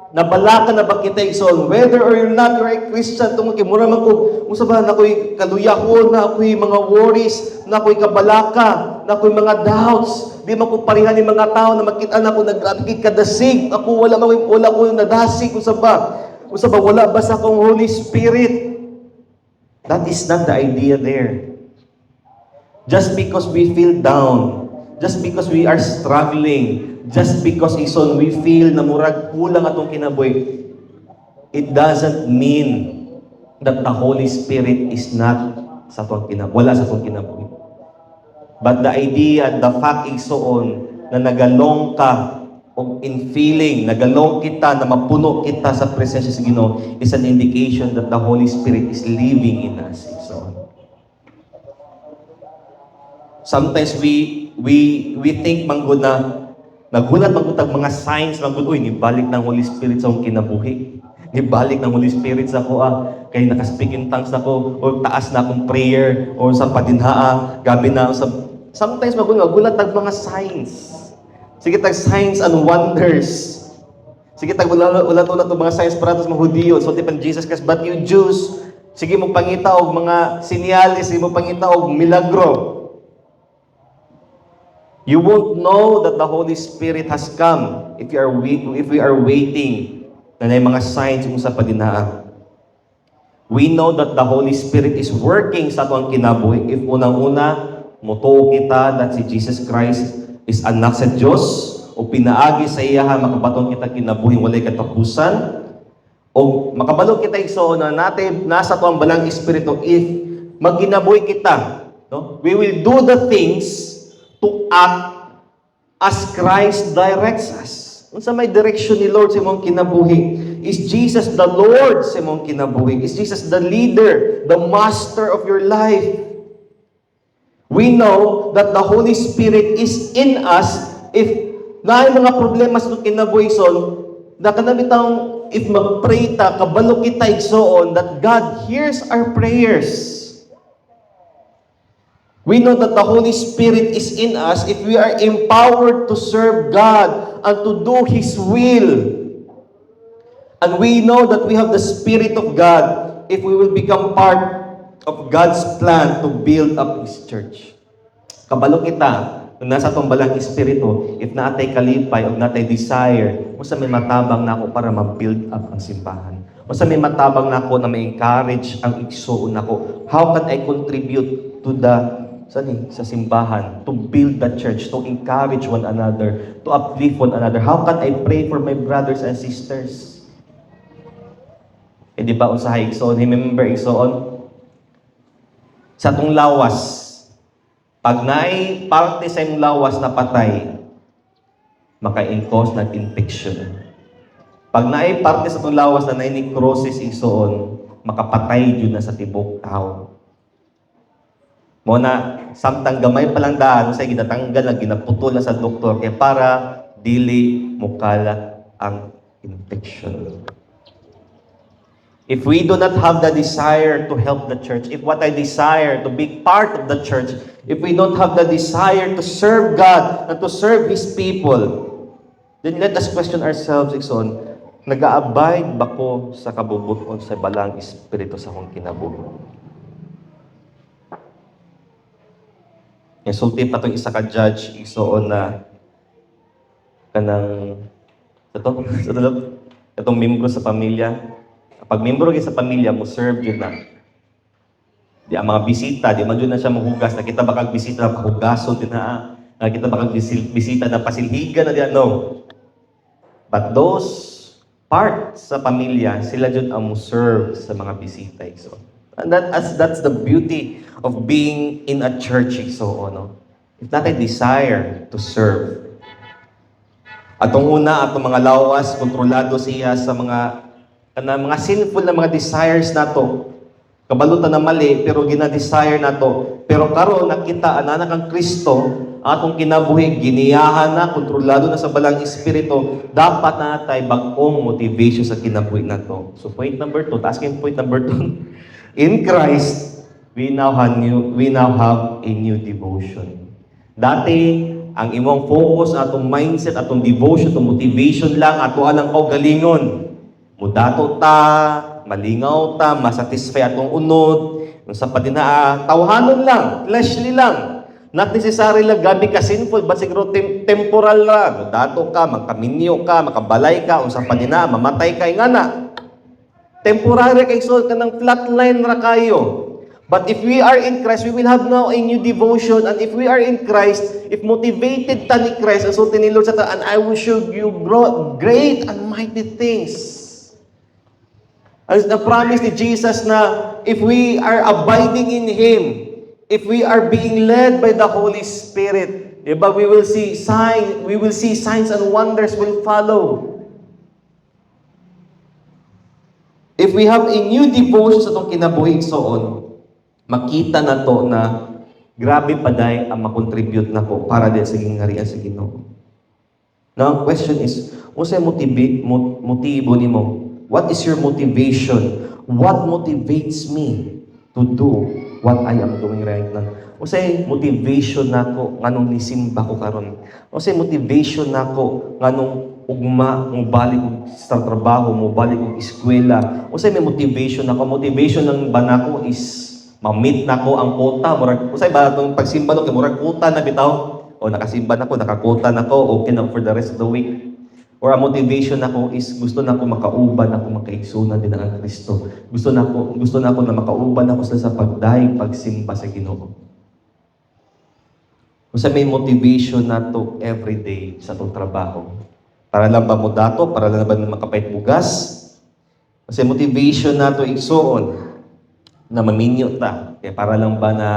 Nabalaka na ba kita igsoon? Whether or you're not, you're a Christian, tungkol mura man ko, musabahan na ako'y kaluyahon, na ako'y mga worries, na ako'y kabalaka, na ako'y mga doubts. Di man ko parihan ng mga tao na makita na ako nagkadasig. Ako wala ko nadasig, usaba, wala ba sa akong Holy Spirit? That is not the idea there. Just because we feel down, just because we are struggling, just because ison we feel na murag kulang atong kinabuhi, it doesn't mean that the Holy Spirit is not sa atong kinabuhi, wala sa atong kinabuhi. But the idea, the fact ison na nagalong ka in feeling, nagalong kita, na mapuno kita sa presensya sa Ginoo is an indication that the Holy Spirit is living in us. So, sometimes we think manggod na naghulat magutag mga signs manggod, uy, nibalik ng Holy Spirit sa akong kinabuhi. Gibalik ng Holy Spirit sa ko kay naka-speak in tongues na ko, o taas na akong prayer, o sa padinhaa, gabi na, sa... Sometimes magulat tag mga signs. Sige tag signs and wonders. Sige tag ulat-ulat og mga signs para sa mga Hudiyo, so tipan Jesus Christ, but you Jews, sige mo pangita og mga sinyalis, sige mo pangita og milagro. You won't know that the Holy Spirit has come if we are waiting na may mga signs kung sa padinhaan. We know that the Holy Spirit is working sa atong kinabuhi if unang-una motuo kita that si Jesus Christ is anak sa Diyos o pinaagi sa iya makabaton kita kinabuhi walay katapusan o makabalo kita igsoon na natin nasa to ang balang espiritu if magkinabuhi kita, no? We will do the things to act as Christ directs us. Unsa may direction ni Lord sa imong kinabuhi? Is Jesus the Lord sa imong kinabuhi? Is Jesus the leader, the master of your life? We know that the Holy Spirit is in us if naay mga problema sa kinabuhi son, na kanabitang if mag-pray ta, kabalo kita igsoon that God hears our prayers. We know that the Holy Spirit is in us if we are empowered to serve God and to do His will. And we know that we have the Spirit of God if we will become part of God's plan to build up His church. Kabalo kita, kung nasa itong balang espiritu, if naatay kalipay o naatay desire, o sa may matabang na ako para ma-build up ang simbahan. O sa may matabang na ako na ma-encourage ang igsoon ako. How can I contribute to the sa simbahan, to build the church, to encourage one another, to uplift one another? How can I pray for my brothers and sisters? Di ba usahay igsoon? Remember igsoon? Sa itong lawas, pag naay parte sa iyong lawas na patay, maka-cause ng infection. Pag naay parte sa itong lawas na naay necrosis igsoon, makapatay yun na sa tibok tao. Muna, samtang gamay pa lang daan, sa ginatanggal na ginaputol na sa doktor, kaya para dili mukala ang infection. If we do not have the desire to help the church, if what I desire to be part of the church, if we don't have the desire to serve God and to serve His people, then let us question ourselves, Ikson, nag-aabide ba ko sa kabubuton sa balang espiritu sa akong kinabuhi? Sulti pa itong isa ka judge, Ikson, na kanang itong membro sa pamilya. Pag membro sa pamilya mo, serve yun na. Di ang mga bisita, di man yun na siya mahugas. Nakita ba kang bisita na pahugason din na? Nakita ba kang bisita na pasilhigan na diyan? No. But those parts sa pamilya, sila yun ang serve sa mga bisita. So, and that's the beauty of being in a church. So, no? If not a desire to serve. Atong una, atong mga lawas, kontrolado siya sa mga sinful na mga desires nato. Kabalutan na mali, pero gina-desire nato. Pero karon nakita ana kang Kristo, atong kinabuhi giniyahan na, kontrolado na sa balang espiritu, dapat natay bag-ong motivation sa kinabuhi nato. So point number 2, asking point number 2. In Christ, we now have a new devotion. Dati, ang imong focus, atong mindset, atong devotion, atong motivation lang, ato alang kaugalingon. Mudato ta, malingaw ta, masatisfy atong unod, yung sa padinaa, tawhanon lang, fleshly lang. Not necessarily lang gabi ka sinful, but siguro temporal lang. Mudato ka, magkaminyo ka, makabalay ka, yung sa padinaa, mamatay ka, nga na. Temporary kay so ka ng flatline ra kayo. But if we are in Christ, we will have now a new devotion. And if we are in Christ, if motivated ta ni Christ, as so ni Lord sa ta, and I will show you great and mighty things. As the promise ni Jesus na if we are abiding in Him, if we are being led by the Holy Spirit, diba, we will see signs and wonders will follow. If we have a new devotion sa itong kinabuhi soon, makita na to na grabe pa dahil ang makontribute na ko para din sa gingarian sa Ginoo. Now, question is, unsay motibo nimo What is your motivation? What motivates me to do what I am doing right now? O say motivation nako nganong nisimba ko karon. O say motivation nako nganong ugma mo balik og sa trabaho, mo balik og eskwela. O say may motivation nako. Motivation ng banako is ma-meet nako ang quota. Murag usay ba tong pagsimba no kay murag quota na bitaw. O nakasimba nako, nakakota nako, okay na for the rest of the week. Or ang motivation nako is gusto nako makauban ako makaigsunan din ang Kristo. Gusto nako na makauban ako sa pagdaig pagsimba sa Ginoo. Kung sa may motivation nato every day sa itong trabaho. Para lang ba mo dato? Para lang ba makapait bugas? Kasi motivation nato igsuon na maminyo ta. Kaya para lang ba na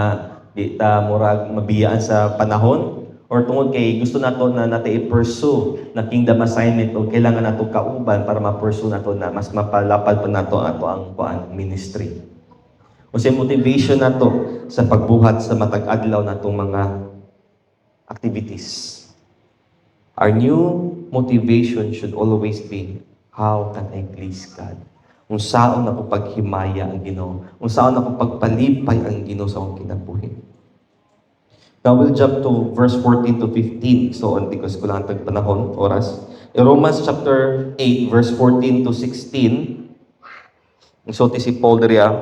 di ta murag mabiyaan sa panahon? Or tungod kay gusto nato na i-pursue na kingdom assignment o kailangan nato kauban para ma-pursue nato na mas mapalapad pa nato ang ministry. O sa motivation nato sa pagbuhat sa matag adlaw natong mga activities. Our new motivation should always be, how can I please God? Kung saan ako paghimaya ang Ginoo, kung saan ako pagpalipay ang Ginoo sa akong kinabuhi. Now we'll jump to verse 14 to 15. So on because kulang tag panahon, oras. In Romans chapter 8, verse 14 to 16, so si Paul diria,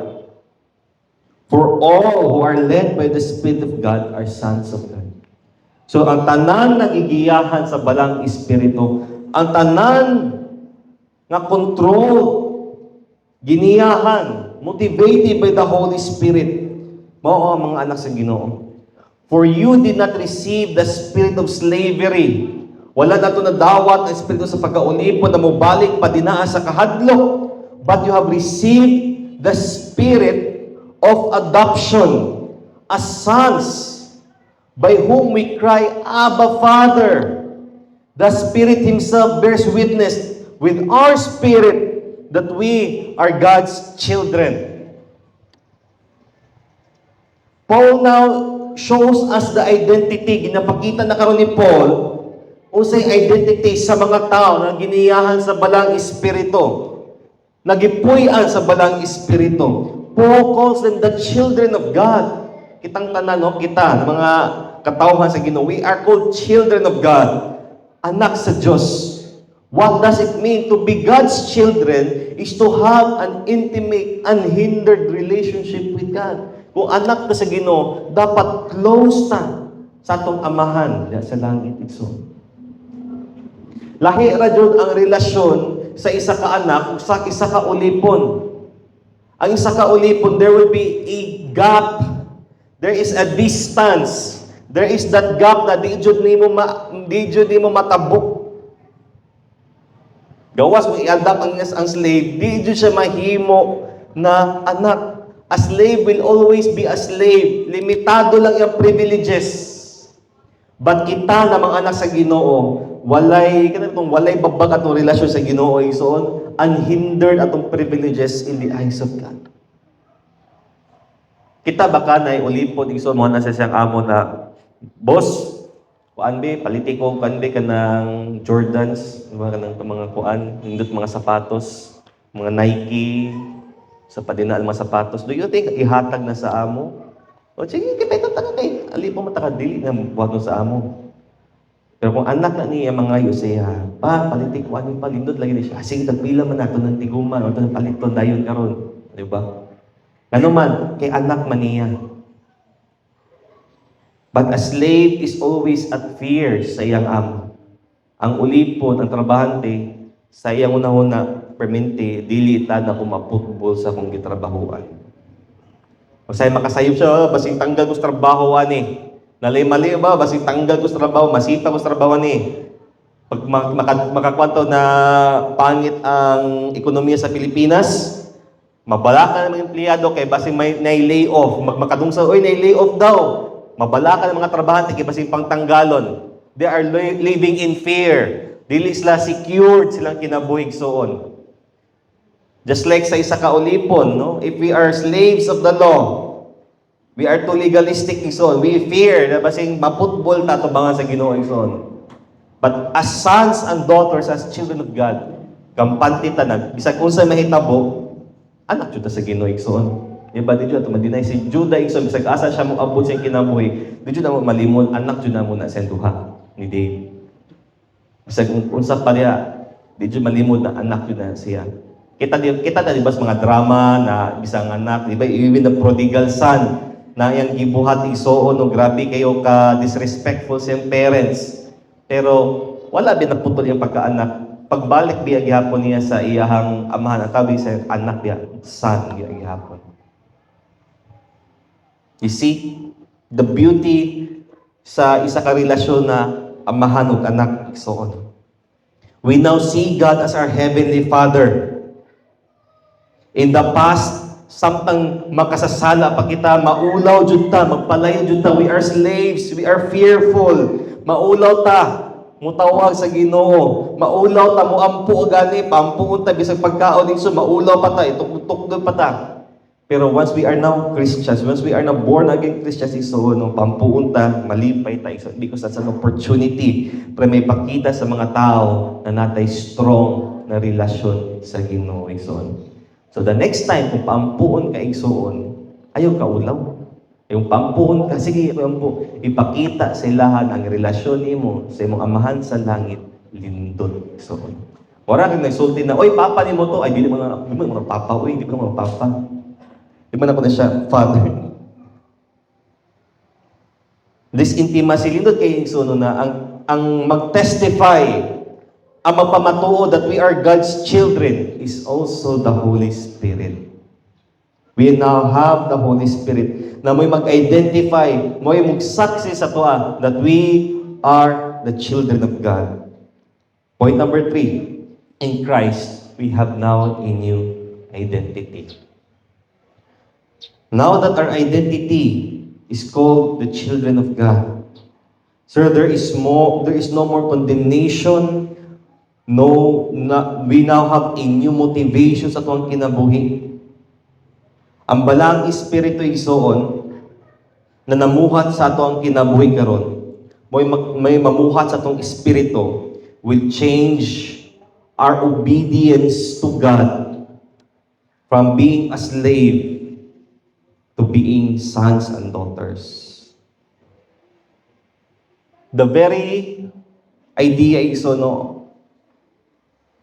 for all who are led by the Spirit of God are sons of God. So, ang tanan nagigiyahan sa balang espiritu, ang tanan nga control, giniyahan, motivated by the Holy Spirit, mao ang mga anak sa Ginoo. For you did not receive the spirit of slavery. Wala na ito nadawat ang espiritu sa pagkaulipon na mubalik pa dinaa sa kahadlok, but you have received the spirit of adoption as sons, by whom we cry, Abba, Father. The Spirit Himself bears witness with our spirit that we are God's children. Paul now shows us the identity. Ginapakita na karon ni Paul unsay identity sa mga tao na giniyahan sa balang espiritu, nagipuy-an sa balang espiritu. Paul calls them the children of God. Kitang tanan, no? Kita, mga katawhan sa Ginoo, we are called children of God. Anak sa Diyos. What does it mean to be God's children is to have an intimate, unhindered relationship with God. Kung anak ka sa Ginoo, dapat close ta sa atong amahan sa langit itso. Lahi ra jud ang relasyon sa isa ka anak ug sa isa ka ulipon. Ang isa ka ulipon, there will be a gap. There is a distance. There is that gap na di jud nimo matabok. Gawas mo i-adapt ang slave, di jud siya mahimo na anak. A slave will always be a slave. Limitado lang yung privileges. But kita na mga anak sa Ginoo, walay babag atong relasyon sa Ginoo igsoon, unhindered atong privileges in the eyes of God. Kita baka na ulipod igsoon mo na sa siyang amo na, boss, kuan be paliti ko kuan be kanang Jordans, kanang mga kuan, nindot mga sapatos, mga Nike, sa padinaan mga sapatos. Do you think ihatag na sa amo? O sige, kita tataka kay ali po matakadili na buhaton sa amo. Pero kung anak na niya mga siya, pa paliti ko ani palindot lagi ni siya. Sige tagpila man nato ng tiguman o ng paliton dayon karon, di ba? Ano man kay anak man niya. But a slave is always at fear sa iyang amo. Ang ulipon, ang trabahante, sa iyang una-una, permente, dili ta na kumaputbol sa kong gitrabahuan. Masay makasayop siya, basing tanggal ko sa trabaho ani. Nalay-mali ba, basing tanggal ko sa trabaho, masipa ko sa trabaho ani. Pag makakwanto na pangit ang ekonomiya sa Pilipinas, mabala ka ng mga empleyado kay basing may lay off, makadungsa, oy lay off daw. Mabala ka ng mga trabahante kay basing pangtanggalon. They are living in fear. Dili sila secured silang kinabuhig soon. Just like sa isa ka ulipon, no? If we are slaves of the law, we are too legalistic ison. We fear na basing maputbol ta tubangan sa Ginoo ison. But as sons and daughters, as children of God, kampante tanan, bisag unsa mahitabo, anak jud ta sa Ginoo igsoon. Diba di jud madinay si Judah igsoon bisag asa siya mo abot sa kinabuhi, di jud na mo malimon anak jud na mo na sa duha ni Dave. Bisag unsa pa diya, di jud malimon na anak jud na siya. Kita na di ba sa mga drama na bisang anak, di ba even the prodigal son na yang gibuhat igsoon no grabe kayo ka disrespectful sa iyang parents. Pero wala din naputol yung pagkaanak. Pagbalik biya gihapon niya sa iyahang amahan, ang tawag sa anak niya, son biya gihapon. You see, the beauty sa isa ka relasyon na amahan ug anak igsoon. We now see God as our Heavenly Father. In the past, samtang makasasala pa kita, maulaw jud ta, magpalayo jud ta, we are slaves, we are fearful. Maulaw ta, mutawag sa Ginoo. Maulaw ta, muampo gani, pampuon ta bisag pagkaon igsoon, maulaw pa ta, ituktok pa ta. Pero once we are now Christians, once we are now born again Christians igsoon, no, pampuon ta, malipay ta igsoon because that's an opportunity para may pakita sa mga tao na natay strong na relasyon sa Ginoo igsoon. So the next time kung pampuon ka igsoon, ayaw ka ulaw. Yung pampuon ka, sige, ipakita sa ilahan ang relasyon nimo sa imong amahan sa langit, lindot. So, wala kang nagsulti na, oy, papa ni mo to. Ay, di mo na papa, oy, di mo na papa. Di mo na ko na siya, father. This intimacy, lindot kayo igsoon na ang mag-testify, ang magpamatuo that we are God's children is also the Holy Spirit. We now have the Holy Spirit na mo'y mag-identify, mo'y magsaksi sa tuwa that we are the children of God. Point number 3, in Christ, we have now a new identity. Now that our identity is called the children of God, sir, there is no more condemnation. We now have a new motivation sa tuwang kinabuhi. Ang balang espiritu igsoon na namuhat sa ato ang kinabuhi karon, may mamuhat sa atong espiritu will change our obedience to God from being a slave to being sons and daughters. The very idea igsoon,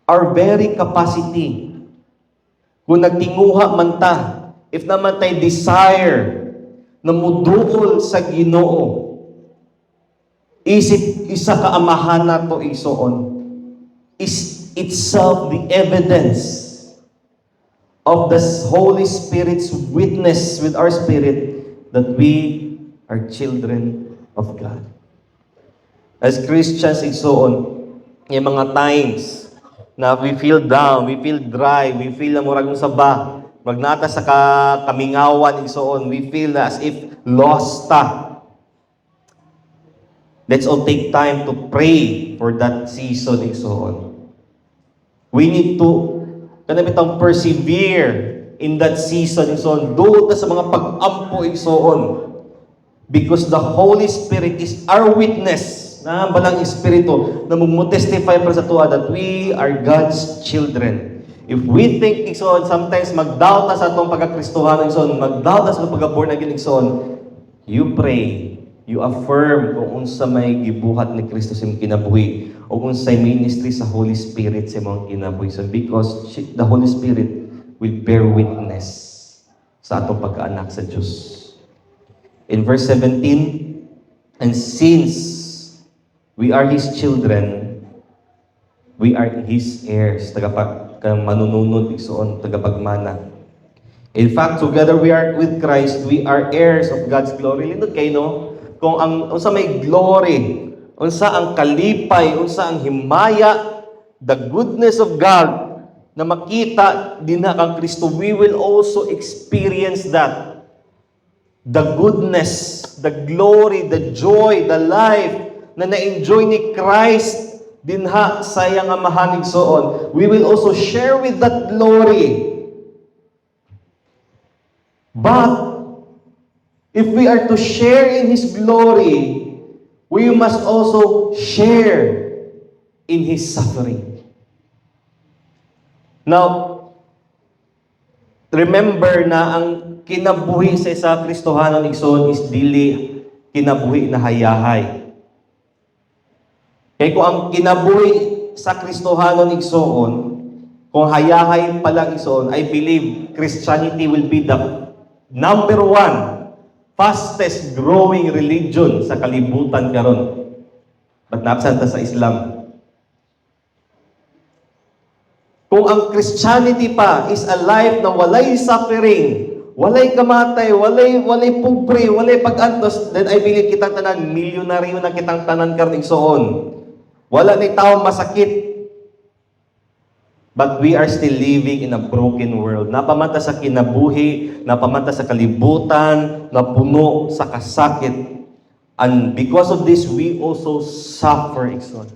our very capacity, kung nagtinguha man ta, if naman tayo desire na mudukol sa Ginoo, isip isa ka amahan na to igsoon, is itself the evidence of the Holy Spirit's witness with our spirit that we are children of God. As Christians igsoon, yung mga times na we feel down, we feel dry, we feel na murag sa ba, magnata sa kamingawan igsoon, we feel as if lost ta. Let's all take time to pray for that season igsoon. We need to kanabitang persevere in that season igsoon. Doon ta sa mga pag-ampo igsoon. Because the Holy Spirit is our witness na balang espiritu na mo-testify para sa tuwa that we are God's children. If we think igsoon, sometimes mag-doubt na sa atong pagkakristohan igsoon, mag-doubt na sa atong pagka-born again igsoon, you pray, you affirm kung unsa may gibuhat ni Kristo sa imong kinabuhi o kung sa ministry sa Holy Spirit sa imong kinabuhi. So because the Holy Spirit will bear witness sa atong pagkaanak sa Diyos. In verse 17, and since we are His children, we are His heirs, manununod igsoon, tagapagmana. In fact, together we are with Christ, we are heirs of God's glory. Lindot kayo, no? Kung unsa may glory, unsa ang kalipay, unsa ang himaya, the goodness of God na makita din na kang Kristo, we will also experience that. The goodness, the glory, the joy, the life na na-enjoy ni Christ dinha sayang amahan igsoon. We will also share with that glory. But if we are to share in His glory, we must also share in His suffering. Now, remember na ang kinabuhi sa isa Kristohanon igsoon is dili kinabuhi na hayahay. Kaya kung ang kinabuhi sa Kristohanon igsoon, kung hayahay pala igsoon, I believe Christianity will be the number one fastest growing religion sa kalibutan karon. But naabsent sa Islam. Kung ang Christianity pa is a life na walay suffering, walay kamatay, walay pobre, walay pag-antos, then I believe kitang tanan, milyonaryo na kitang tanan karon igsoon. Wala ni tao masakit. But we are still living in a broken world. Napamata sa kinabuhi, napamata sa kalibutan, napuno sa kasakit. And because of this, we also suffer, igsoon.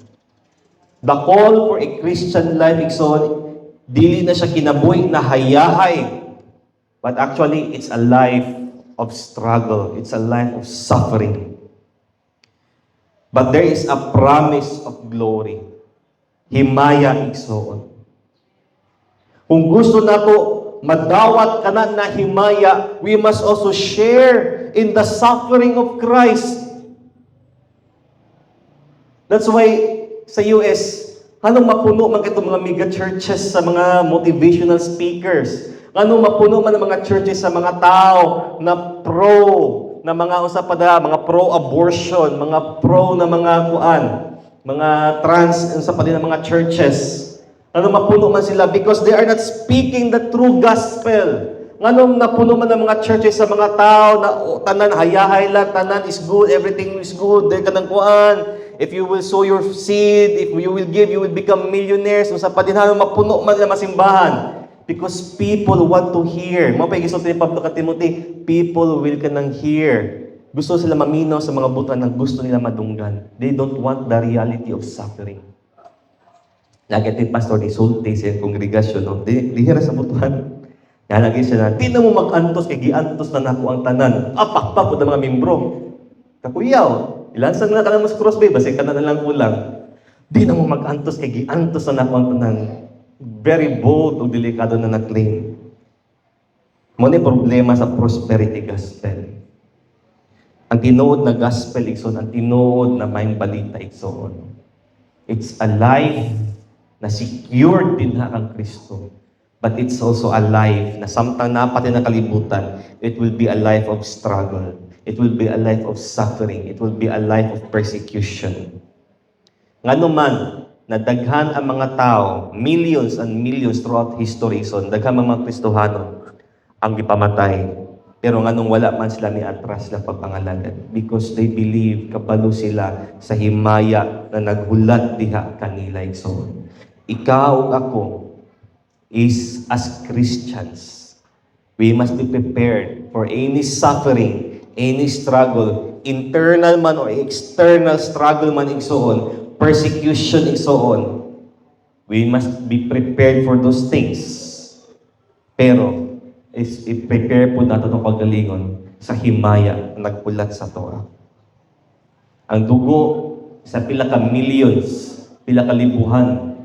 The call for a Christian life, igsoon, dili na siya kinabuhi na hayahay. But actually, it's a life of struggle. It's a life of suffering. But there is a promise of glory. Himaya, igsoon. Kung gusto nato madawat kana na himaya, we must also share in the suffering of Christ. That's why sa US, anong mapuno man itong mga mega churches sa mga motivational speakers? Anong mapuno man ang mga churches sa mga tao na na mga usapada, mga pro-abortion, mga pro na mga kuan, mga trans, usapada ng mga churches. Ano mapuno man sila because they are not speaking the true gospel. Nganong napuno man ang mga churches sa mga tao na tanan hayahay lang, tanan is good, everything is good, dahil ka ng kuan. If you will sow your seed, if you will give, you will become millionaires. Sa padinhan mapuno man ang masimbahan. Because people want to hear. Mga pag-isot ni Pablo ka Timothy, people will kanang hear. Gusto sila maminaw sa mga butan na gusto nila madunggan. They don't want the reality of suffering. Lagi ito yung pastor ni Sulti sa kongregasyon, no? Dihira sa butuhan. Kaya lagi siya na, di na mo mag-antos, kay giantos na naku ang tanan. Apak pa po ng mga membro. Kakuyaw, ilansan na ka na mas crossbay, basi ka na lang kulang. Di na mo mag-antos, kay giantos na naku ang tanan. Very bold o delikado na na-claim. Muna problema sa prosperity gospel. Ang tinuod na gospel, ikson, ang tinuod na may balita, ikson. It's a life na secured din na ang Kristo. But it's also a life na samtang napatin na kalibutan, it will be a life of struggle. It will be a life of suffering. It will be a life of persecution. Ngano man, nadaghan ang mga tao, millions and millions throughout history, so daghan mga Kristohano ang gipamatay. Pero nganong wala man sila ni atras na pagpangalanan because they believe kabalo sila sa himaya na naghulat diha kanila igsoon. Ikaw ug ako is as Christians, we must be prepared for any suffering, any struggle, internal man or external struggle man igsoon, persecution igsoon. We must be prepared for those things. Pero is i-prepare po natin ang paggalingon sa himaya na nagpulat sa Torah. Ang dugo sa pila ka millions, pila ka libuhan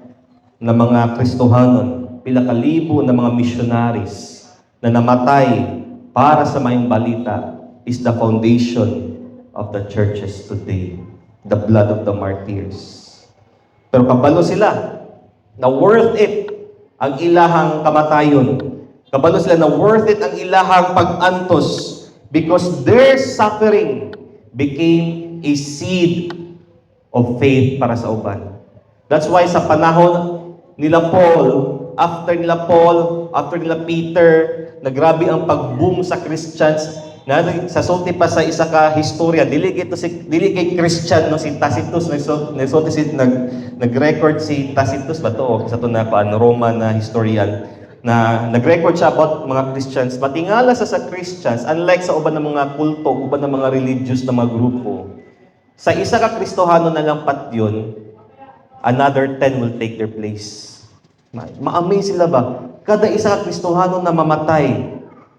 na mga Kristohanon, pila ka libo na mga missionaries na namatay para sa mayong balita is the foundation of the churches today. The blood of the martyrs. Pero kabalo sila na worth it ang ilahang kamatayon. Kabalo sila na worth it ang ilahang pag-antos because their suffering became a seed of faith para sa uban. That's why sa panahon nila Paul, after nila Peter, nagrabe ang pag-boom sa Christians. Na sa sulti pa sa isa ka historya, dili kay Christian no si Tacitus nag-record si Tacitus ba to sa to na Roman na historian na nag-record siya about mga Christians. Matingala sa Christians, unlike sa uban ng mga kulto, uban ng mga religious na mga grupo, sa isa ka Kristohano na lang pat yun, another 10 will take their place. Ma-amaze sila ba? Kada isa ka Kristohano na mamatay,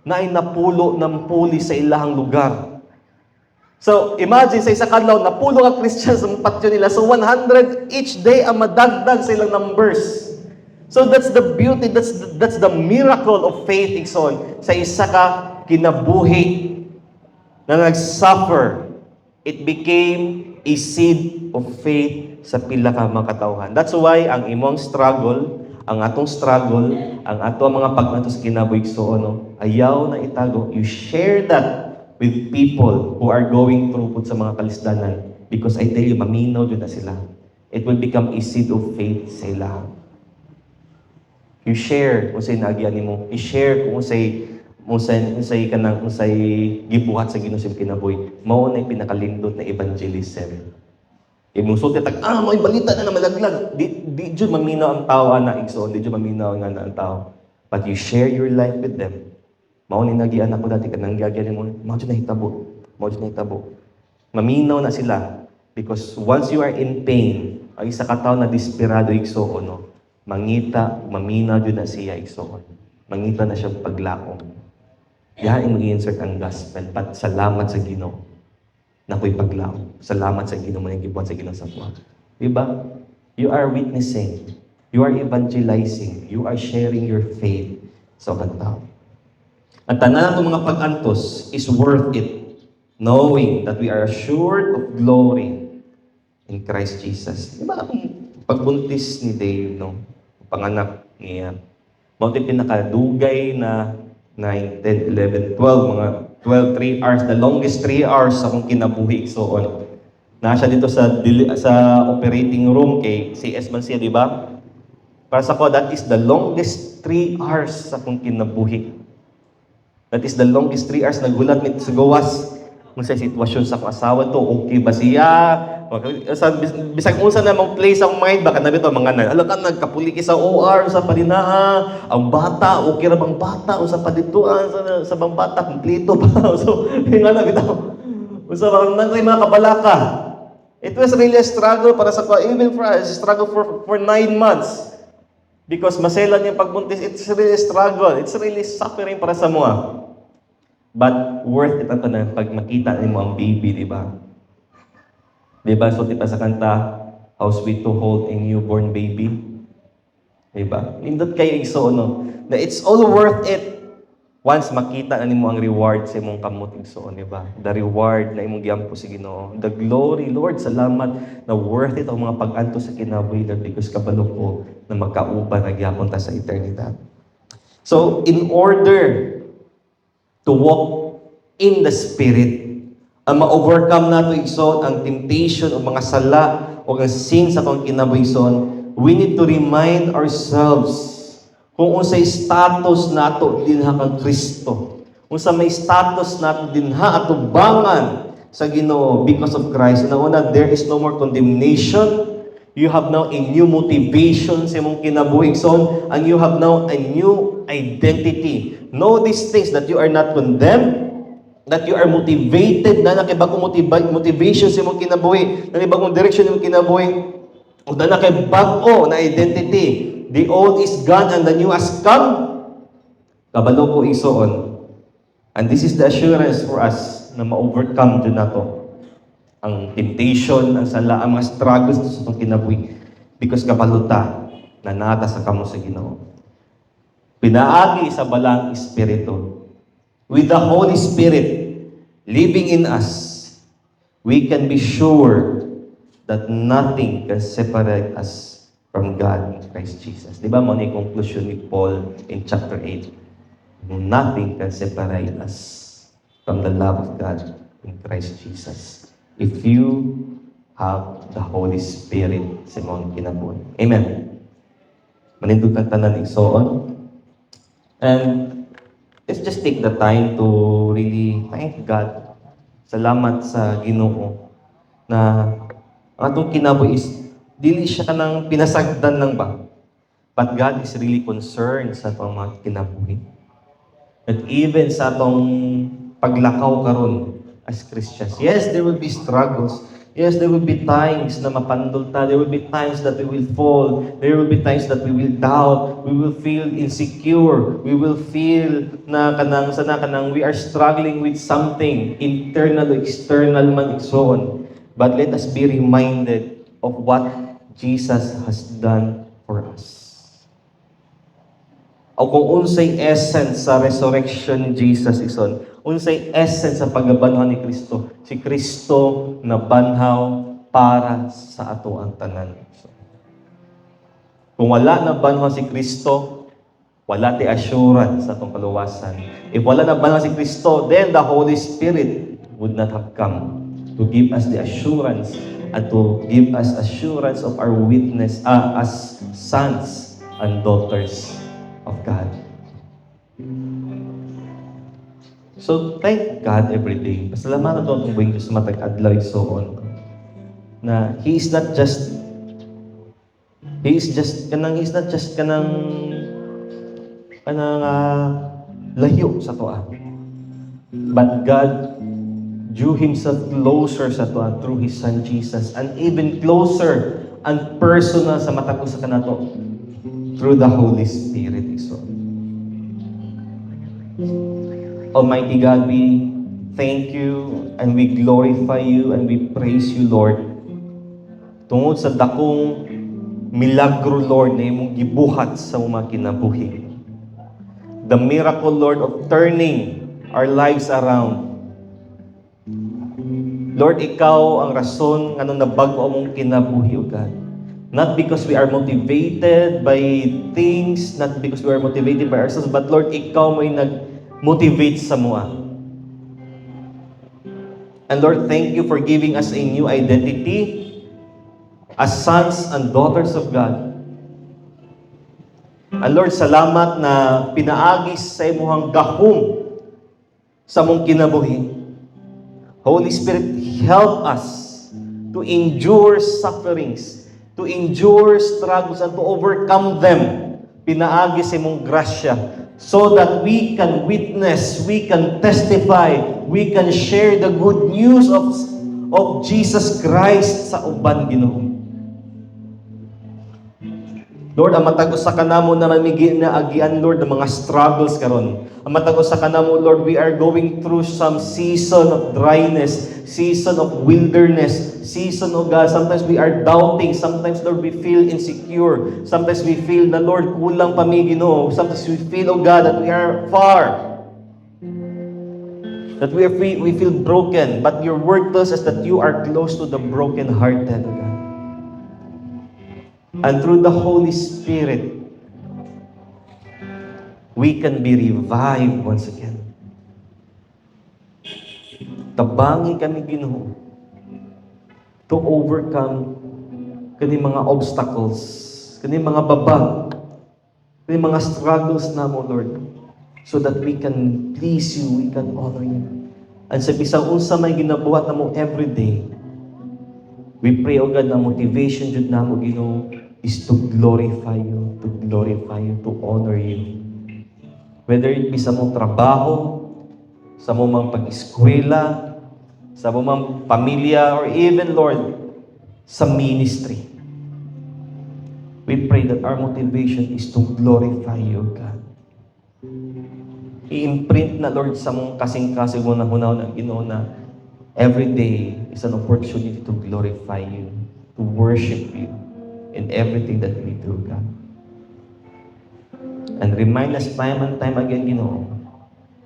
na ay napulo ng pulis sa ilahang lugar. So, imagine sa isa kadlaw, napulo ka Christians ang patyo nila. So, 100 each day ang madagdag sa ilang numbers. So that's the beauty, that's the miracle of faith, igsoon. Sa isa ka kinabuhi na nag-suffer, it became a seed of faith sa pila ka mga katawhan. That's why ang imong struggle, ang atong struggle, ang ato mga pag-ato sa kinabuhi, igsoon, no? Ayaw na itago. You share that with people who are going through sa mga kalisdanan. Because I tell you, maminaw dyan na sila. It will become a seed of faith sa ila. You share kung sa'y naagyan mo. I-share kung sa'y kanang kung sa'y gibuhat sa Ginoo sa kinabuhi. Mao na pinakalindot na evangelism. Imusulti tag may balita na malaglag. Di jud maminaw ang tao ana igsoon, di jud maminaw nga ang tao. But you share your life with them. Mao ni nagian ako dati kanang gagyan mo. Mao jud nahitabo. Mao jud nahitabo. Maminaw na sila because once you are in pain, ang isa ka tawo na desperado igsoon, no, mangita, maminaw jud na siya igsoon. Mangita na siya paglakong. Diha imo i-insert ang gospel, but salamat sa Ginoo na ko'y paglakong. Salamat sa Ginoo man gibuhat sa Ginoo sa buhat. Diba? You are witnessing, you are evangelizing, you are sharing your faith sa ibang tao. Ang tanan ng mga pag-antos is worth it, knowing that we are assured of glory in Christ Jesus. Diba akong pagbuntis ni Dave, no? Panganak niya. Mauti pinakadugay na 9, 10, 11, 12, mga 12, 3 hours. The longest 3 hours akong kinabuhi. So, nasa dito sa operating room kay CS man siya, di ba? Para sa ko, that is the longest 3 hours akong kinabuhi. That is the longest 3 hours. Nagulat nito sa gawas. Kung sa sitwasyon sa akong asawa to, okay ba siya? Bisag unsa na mong place ang mind, baka na bito mga nan. Alam ka, nagkapuli sa OR, sa palinaa, ang bata, okay ra bang bata, o sa padituan, sa bang bata, kumplito ba? So, nga na bito. Usa bang nang mga kabalaka. It was really a struggle para sa ko, even for us, struggle for 9 months. Because maselan yung pagbuntis, it's really a struggle. It's really suffering para sa mga. But worth it ang tanan pag makita mo ang baby, di ba? Di ba? So, di ba sa kanta, how sweet to hold a newborn baby? Di ba? Nindot kayo igso, no? Na it's all worth it once makita na mo ang reward sa imong kamot igso, di ba? The reward na imong giampo sa Ginoo. The glory, Lord, salamat na worth it ang mga pag-anto sa kinabuhi, Lord, because kabalo ko na magkauban na gyapon ta sa eternidad. So, in order to walk in the Spirit, ang ma-overcome nato igsoon ang temptation o mga sala o ang sin sa akong kinabuhi igsoon, we need to remind ourselves kung unsay status nato dinha kang Kristo. Unsa may status nato dinha atubangan sa Ginoo because of Christ. Una, there is no more condemnation. You have now a new motivation sa imong kinabuhi igsoon, and you have now a new identity. Know these things, that you are not condemned, that you are motivated, na nakibagong motivation sa imong kinabuhi, na nakibagong direction sa imong kinabuhi, o na nakibago na identity. The old is gone and the new has come. Kabalo ko igsoon. And this is the assurance for us na ma-overcome din nato ang temptation, ang sala, ang mga struggles sa itong kinabuhi. Because kabaluta na nata sa kamo sa Ginoo. Pinaagi sa balang Espiritu. With the Holy Spirit living in us, we can be sure that nothing can separate us from God in Christ Jesus. Di ba mo na yung conclusion ni Paul in chapter 8? Nothing can separate us from the love of God in Christ Jesus. If you have the Holy Spirit sa imong kinabuhi. Amen. Manindog ang tanan igsoon. And let's just take the time to really thank God. Salamat sa Ginoo na ang atong kinabuhi is dili siya kanang pinasagdan lang ba? But God is really concerned sa atong mga kinabuhi. At even sa atong paglakaw karon as Christians. Yes, there will be struggles. Yes, there will be times na mapandol ta. There will be times that we will fall. There will be times that we will doubt. We will feel insecure. We will feel na kanang we are struggling with something, internal, external man, so on. But let us be reminded of what Jesus has done for us. o kung unsay essence sa resurrection ni Jesus ison, unsay essence sa pagabanhaw ni Kristo. Si Kristo na banhaw para sa ato ang tanan. Kung wala na banhaw si Kristo, wala ti assurance sa atong kaluwasan. If wala na banhaw si Kristo, then the Holy Spirit would not have come to give us the assurance and to give us assurance of our witness as sons and daughters of God. So, thank God every day. Pasalamatan ito itong buhay Diyos matag adlaw igsoon na He is not just kanang layo sa toa. But God drew Himself closer sa toa through His Son Jesus, and even closer and personal sa mata ko sa kanato through the Holy Spirit. So, Almighty God, we thank You and we glorify You and we praise You, Lord. Tungod sa dakong milagro, Lord, na imong gibuhat sa mga kinabuhi. The miracle, Lord, of turning our lives around. Lord, Ikaw ang rason nga nung nabago among kinabuhi, O God. Not because we are motivated by things, not because we are motivated by ourselves, but Lord, Ikaw may nag-motivate sa mua. And Lord, thank You for giving us a new identity as sons and daughters of God. And Lord, salamat na pinaagis sa imuhang gahom sa mong kinabuhi. Holy Spirit, help us to endure sufferings, to endure struggles, and to overcome them. Pinaagis sa imong grasya so that we can witness, we can testify, we can share the good news of Jesus Christ sa uban, Ginoo. Lord, ang matagos sa kanamo na mamigi na agian, Lord, ng mga struggles karon. Ang matagos sa kanamo, Lord, we are going through some season of dryness, season of wilderness, season, oh God, sometimes we are doubting, sometimes, Lord, we feel insecure, sometimes we feel na, Lord, kulang pa mi, Ginoo. Sometimes we feel, oh God, that we are far, that we feel broken, but your word tells us that you are close to the broken-hearted, oh God. And through the Holy Spirit, we can be revived once again. Tabangi kami, Ginoo, to overcome kani mga obstacles, kani mga babag, kani mga struggles na mo, Lord, so that we can please You, we can honor You. And sa bisang unsa may ginabuhat na mo every day, we pray, O God, na motivation jud namo, Ginoo, is to glorify You, to honor You. Whether it be sa mong trabaho, sa mong pag-eskwela, sa mong pamilya, or even, Lord, sa ministry. We pray that our motivation is to glorify You, God. I-imprint na, Lord, sa mong kasing-kasing mo na hunaw na Ginoo na every day is an opportunity to glorify You, to worship You in everything that we do, God. And remind us time and time again, Ginoo,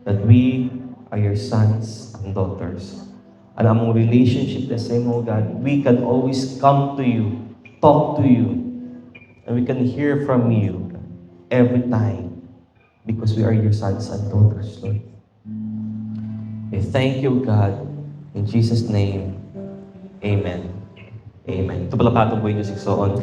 that we are Your sons and daughters. And among relationship the same, oh God, we can always come to You, talk to You, and we can hear from You every time because we are Your sons and daughters, Lord. We thank You, God. In Jesus' name, Amen. Amen. Ito pala patong po yung sigsoon.